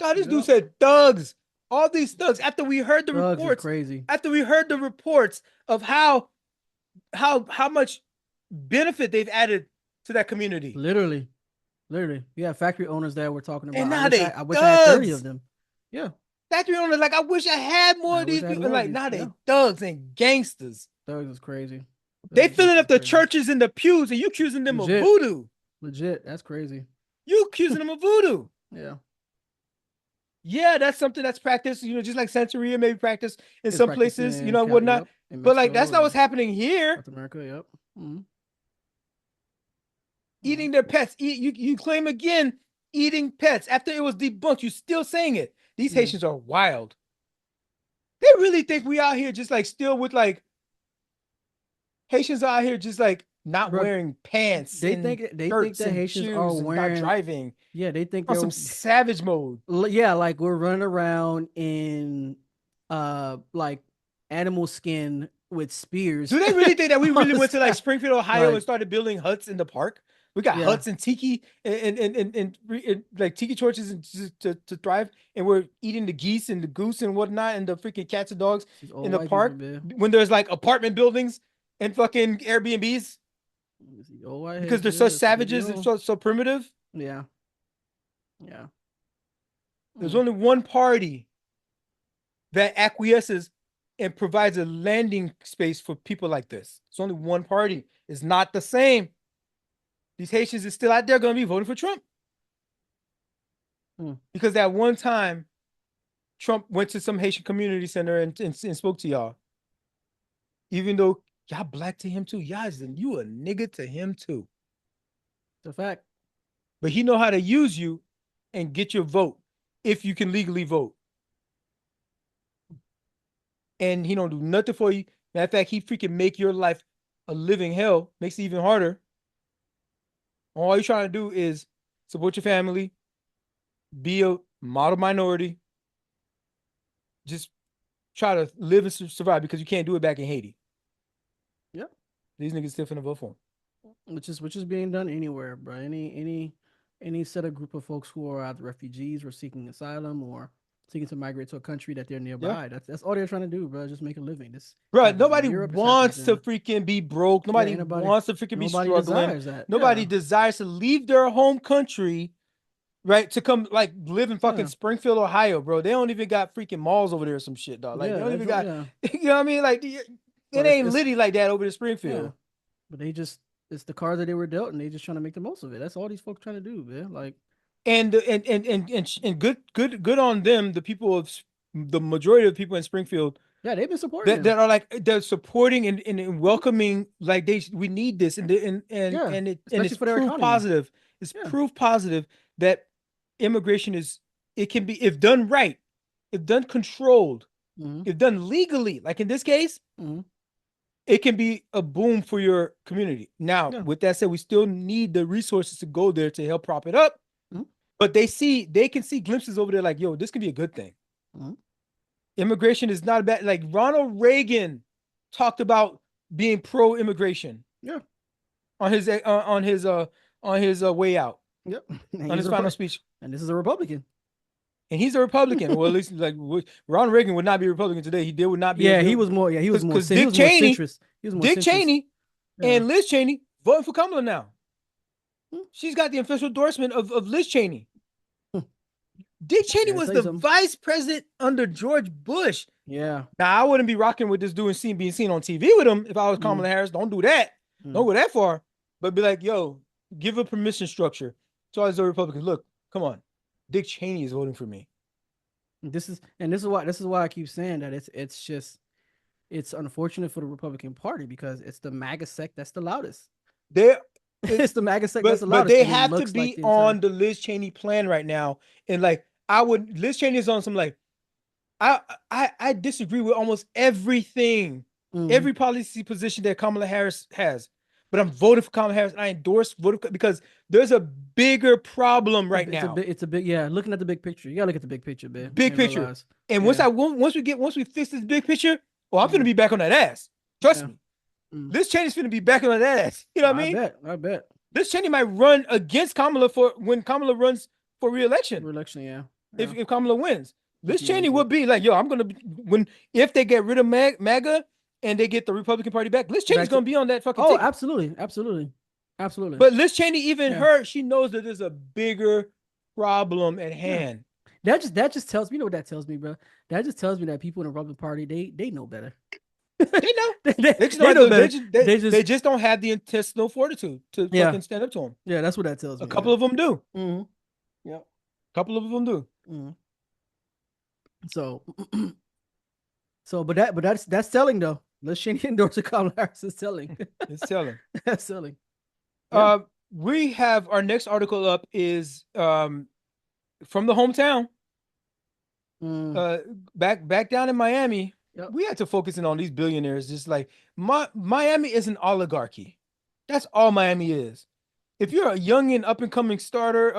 God, this dude said thugs. All these thugs. After we heard the thugs reports, crazy. After we heard the reports of how much benefit they've added to that community. Literally. You have factory owners that we're talking about. And now I wish I had 30 of them. Yeah. Factory owners, like, I wish I had more of these people. Like, now they thugs and gangsters. Thugs is crazy. They filling up the churches and the pews, and you accusing them of voodoo. Legit. That's crazy. You accusing them of voodoo. Yeah. Yeah, that's something that's practiced, just like Santeria maybe practiced in some places, whatnot. Yep. But like, that's not what's happening here. North America, yep. Eating their pets. You claim again, eating pets. After it was debunked, you still saying it. These Haitians are wild. They really think we out here just like still with like Haitians out here just like not wearing pants. They think the Haitians are wearing, not driving. Yeah, they think they're on some savage mode. Yeah, like we're running around in like animal skin with spears. Do they really think that we really went to like Springfield, Ohio, and started building huts in the park? We got huts and tiki and like tiki torches to thrive, and we're eating the geese and the goose and whatnot and the freaking cats and dogs in the park when there's like apartment buildings and fucking Airbnbs because they're such savages and so primitive. Yeah. There's only one party that acquiesces and provides a landing space for people like this. It's only one party. It's not the same. These Haitians are still out there going to be voting for Trump. Because that one time, Trump went to some Haitian community center and spoke to y'all. Even though y'all black to him too. You a nigga to him too. It's a fact. But he know how to use you and get your vote if you can legally vote. And he don't do nothing for you. Matter of fact, he freaking make your life a living hell. Makes it even harder. All you're trying to do is support your family, be a model minority, just try to live and survive because you can't do it back in Haiti. Yep. These niggas still finna vote for him. Which is being done anywhere, bro. Any set of group of folks who are either refugees or seeking asylum or seeking to migrate to a country that they're nearby. Yeah. That's all they're trying to do, bro. Just make a living. This, bro, nobody wants to freaking be broke. Nobody wants to freaking be struggling. Nobody desires to leave their home country, right? To come like live in fucking Springfield, Ohio, bro. They don't even got freaking malls over there or some shit, dog. Like they don't even got, you know what I mean? Like it ain't litty like that over in Springfield. But it's it's the cards that they were dealt, and they just trying to make the most of it. That's all these folks trying to do, man. Like, and good on them. The people of the majority of the people in Springfield, yeah, they've been supporting that are like they're supporting and welcoming. Like we need this, and it's for their proof economy. positive. It's proof positive that immigration it can be, if done right, if done controlled, if done legally, like in this case, it can be a boom for your community. Now, with that said, we still need the resources to go there to help prop it up. But they can see glimpses over there like, yo, this can be a good thing. Immigration is not a bad, like Ronald Reagan talked about being pro-immigration. Yeah. On his way out. Yep. On his final speech. And this is a Republican. And he's a Republican. Well, at least like Ronald Reagan would not be a Republican today. He would not be. Yeah, he was more. Yeah, he was more. Dick Cheney, Dick Cheney, and Liz Cheney voting for Kamala now. She's got the official endorsement of Liz Cheney. Dick Cheney was the vice president under George Bush. Yeah. Now I wouldn't be rocking with this dude being seen on TV with him if I was Kamala Harris. Don't do that. Don't go that far. But be like, yo, give a permission structure to all these Republicans. Look, come on. Dick Cheney is voting for me. This is why I keep saying that it's unfortunate for the Republican Party because it's the MAGA sect that's the loudest. It's the MAGA sect that's the loudest. But they have to be on the Liz Cheney plan right now. And like Liz Cheney is on some like I disagree with almost everything, every policy position that Kamala Harris has. But I'm voting for Kamala Harris and I endorse voting because there's a bigger problem right now. It's a big, looking at the big picture. You gotta look at the big picture, man. Big picture. And once we fix this big picture, I'm gonna be back on that ass. Trust me. Liz Cheney's gonna be back on that ass. You know what I mean? I bet. Liz Cheney might run against Kamala when Kamala runs for re-election. If Kamala wins. Liz Cheney would be like, yo, if they get rid of MAGA and they get the Republican Party back, Liz Cheney's gonna be on that fucking ticket. Absolutely. But Liz Cheney, she knows that there's a bigger problem at hand. That just tells me, you know what that tells me, bro? That just tells me that people in the Republican Party, they know better. They know. They just don't have the intestinal fortitude to fucking stand up to them. Yeah, that's what that tells me. A couple of them do. Yeah, a couple of them do. But that's selling though. Liz Cheney endorsing Kamala Harris is selling. It's selling. That's selling. Yeah. We have our next article up is from the hometown. Back down in Miami. Yep. We had to focus in on these billionaires. Just like Miami is an oligarchy. That's all Miami is. If you're a young and up and coming starter,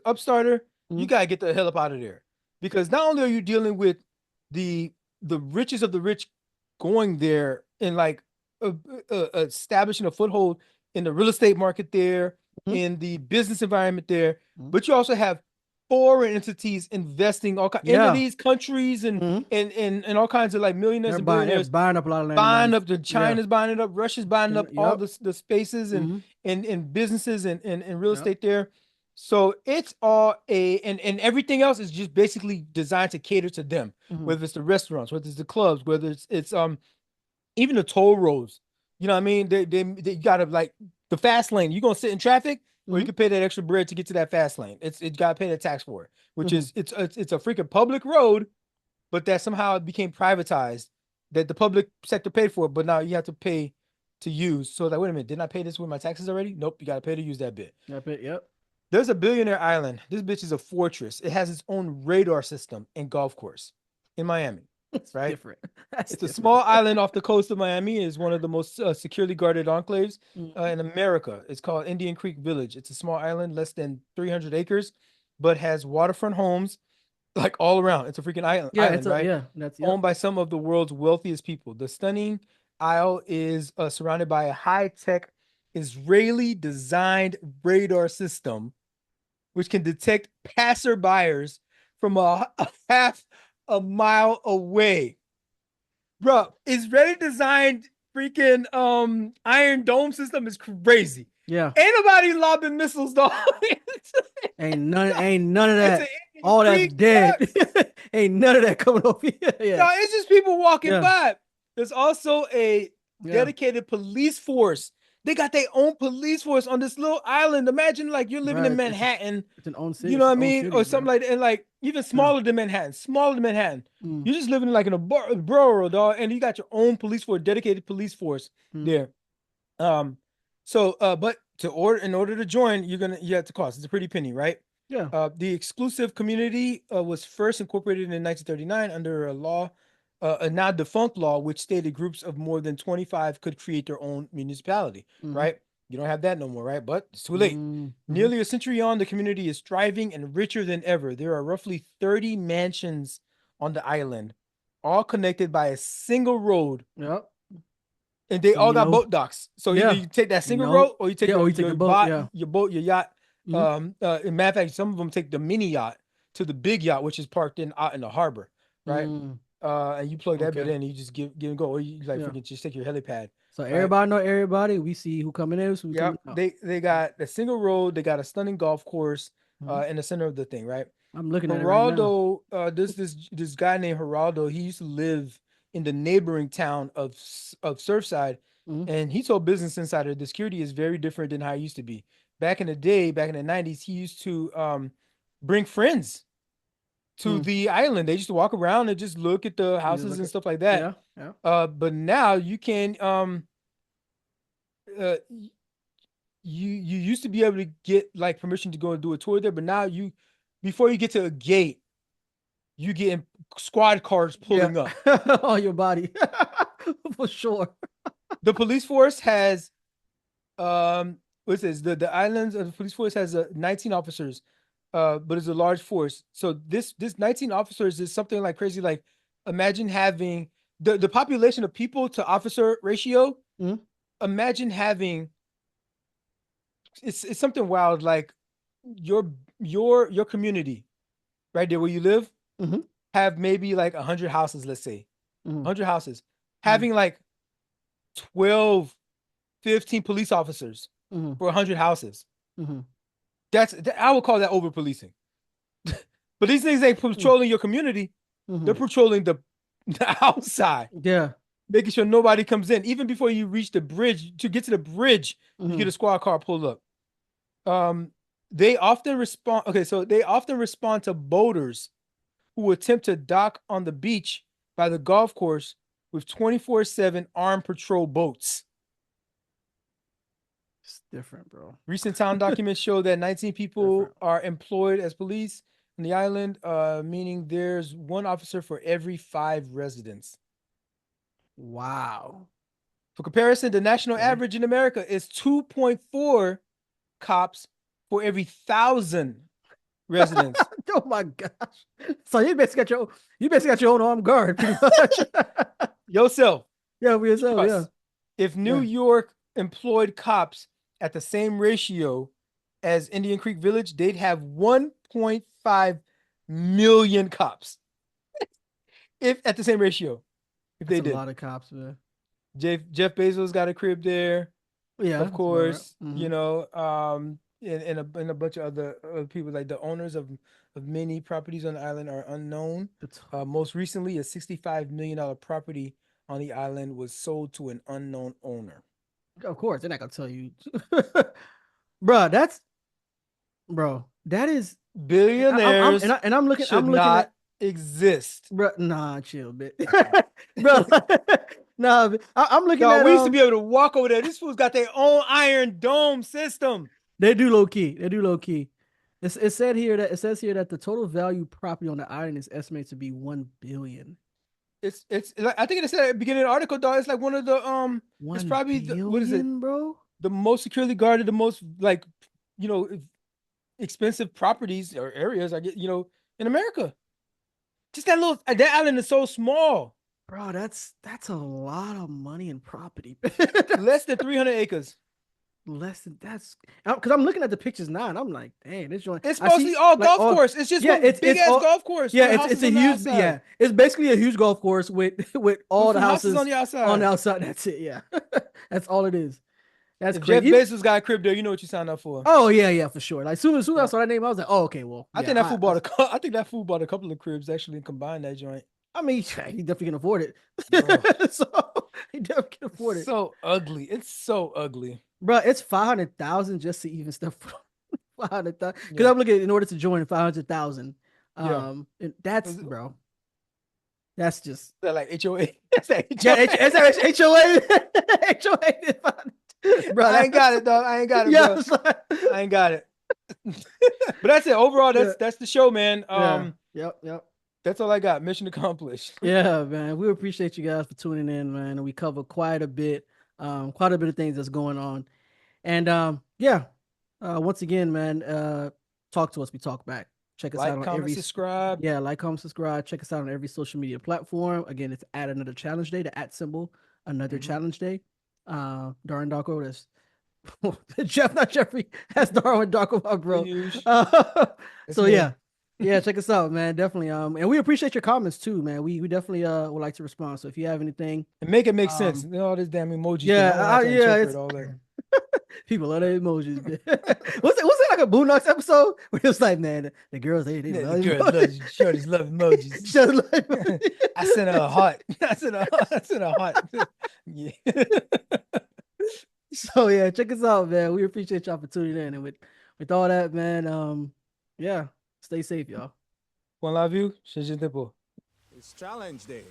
upstarter, you gotta get the hell up out of there. Because not only are you dealing with the richest of the rich going there and like establishing a foothold in the real estate market there, in the business environment there, but you also have foreign entities investing into these countries and all kinds of like millionaires and billionaires buying up a lot of land. Buying up, China's buying it up, Russia's buying up all the spaces and businesses and real estate there. So it's all and everything else is just basically designed to cater to them, whether it's the restaurants, whether it's the clubs, whether it's even the toll roads. You know what I mean? They gotta like the fast lane. You're gonna sit in traffic, or you can pay that extra bread to get to that fast lane. It gotta pay the tax for it, which is it's a freaking public road, but that somehow it became privatized. That the public sector paid for it, but now you have to pay to use. So like, wait a minute, didn't I pay this with my taxes already? Nope, you gotta pay to use that bit. That bit, yep. There's a Billionaire Island. This bitch is a fortress. It has its own radar system and golf course in Miami. Right? Different. It's a small island off the coast of Miami. It's one of the most securely guarded enclaves in America. It's called Indian Creek Village. It's a small island, less than 300 acres, but has waterfront homes like all around. It's a freaking island, right? That's owned by some of the world's wealthiest people. The stunning isle is surrounded by a high-tech Israeli-designed radar system, which can detect passerbyers from a half a mile away. Bro, Israeli-designed freaking Iron Dome system is crazy. Yeah. Ain't nobody lobbing missiles, dog. ain't none of that. All that's dead. Ain't none of that coming over here. Yeah. No, it's just people walking by. There's also a dedicated police force They got their own police force on this little island. Imagine like you're living in Manhattan. It's an own city. You know what I mean? City, Or something like that. And like even smaller than Manhattan. Smaller than Manhattan. You're just living like in a borough, dog, and you got your own police force, dedicated police force there. But in order to join, you have to cost. It's a pretty penny, right? Yeah. The exclusive community was first incorporated in 1939 under a law, a now defunct law, which stated groups of more than 25 could create their own municipality, right? You don't have that no more, right? But it's too late. Nearly a century on, the community is thriving and richer than ever. There are roughly 30 mansions on the island, all connected by a single road. Yep. And they all got boat docks. So either you take that single road or you take your boat, your yacht. In matter of fact, some of them take the mini yacht to the big yacht, which is parked out in the harbor, right? And you plug that bit in, and you just give and go, or you freaking just take your helipad. So everybody know everybody. We see who coming in. So they got a single road. They got a stunning golf course in the center of the thing, right? I'm looking at it right now. This guy named Geraldo, he used to live in the neighboring town of Surfside, and he told Business Insider the security is very different than how it used to be. Back in the day, back in the 90s, he used to bring friends to the island. They used to walk around and just look at the houses and stuff like that. But now you can you used to be able to get like permission to go and do a tour there, but now before you get to a gate, you get squad cars pulling up on your body for sure. The police force has what's this? The islands of the police force has 19 officers, but it's a large force. So this 19 officers is something like crazy. Like imagine having the population of people to officer ratio. Imagine having it's something wild. Like your community, right there where you live, have maybe like 100 houses. Let's say 100 houses, having like 12, 15 police officers for 100 houses. I would call that over policing. But these things ain't patrolling your community. They're patrolling the outside. Yeah. Making sure nobody comes in. Even before you reach the bridge, to get to the bridge, you get a squad car pulled up. They often respond to boaters who attempt to dock on the beach by the golf course with 24/7 armed patrol boats. It's different, bro. Recent town documents show that 19 people are employed as police on the island, meaning there's one officer for every 5 residents. Wow. For comparison, the national average in America is 2.4 cops for every 1,000 residents. Oh my gosh! So you basically got your own armed guard, pretty much. Yourself. Yeah, for yourself. Yeah. If New York employed cops at the same ratio as Indian Creek Village, they'd have 1.5 million cops. If at the same ratio. If they did. A lot of cops, man. Jeff Bezos got a crib there. Yeah, of course. You know, and a bunch of other people, like the owners of many properties on the island are unknown. Most recently, a $65 million property on the island was sold to an unknown owner. Of course, they're not gonna tell you, bro. That is billionaires. I'm looking not exist, bro. Nah, chill, bit, bro. Nah, I'm looking at. We used to be able to walk over there. This fool's got their own Iron Dome system. They do low key. It says here that the total value property on the island is estimated to be $1 billion. It's like, I think it said at the beginning of the article, dog. It's like one of the it's probably what is it, bro? The most securely guarded, the most like expensive properties or areas in America. Just that island is so small, bro. That's a lot of money in property. Less than 300 acres. Less than that's because I'm looking at the pictures now and I'm like, dang, this joint. It's mostly all golf course. It's just it's big ass golf course. Yeah, it's a huge. Yeah, it's basically a huge golf course with all the houses on the outside. On the outside, that's it. Yeah, that's all it is. That's crazy. Jeff Bezos got a crib there. You know what you signed up for. Oh yeah, for sure. Like soon as I saw that name, I was like, oh okay, well. I think that fool bought I think that fool bought a couple of cribs actually and combined that joint. I mean, he definitely can afford it. So he definitely can afford it. So ugly. It's so ugly. Bro, it's 500,000 just to even step 500,000. Because Yeah. I'm looking in order to join 500,000. Yeah. And that's bro. That's just That like HOA. That's that yeah. HOA. HOA. Bro, I ain't got it, dog. I ain't got it, yeah, bro. it's like- I ain't got it. But that's it. Overall, that's the show, man. Yep. That's all I got. Mission accomplished. Yeah, man. We appreciate you guys for tuning in, man. And we cover quite a bit of things that's going on. And once again, man, talk to us. We talk back. Check us out on comment, every subscribe. Yeah, like, comment, subscribe. Check us out on every social media platform. Again, it's at Another Challenge Day, the @ symbol, Another Challenge Day. Darwin Darko, that's Jeff, not Jeffrey. That's Darwin Darko, my bro. So me. yeah, check us out, man. Definitely. And we appreciate your comments too, man. We definitely would like to respond. So if you have anything, and make it make sense. All this damn emoji. Yeah, it's all that. People love their emojis. Was it like a Boondocks episode where it was like, man, the girls they love emojis. Shorties love emojis. I sent her a heart. I sent a heart. Yeah. So yeah, check us out, man. We appreciate y'all for tuning in. And with all that, man, stay safe, y'all. One love you. It's Challenge Day.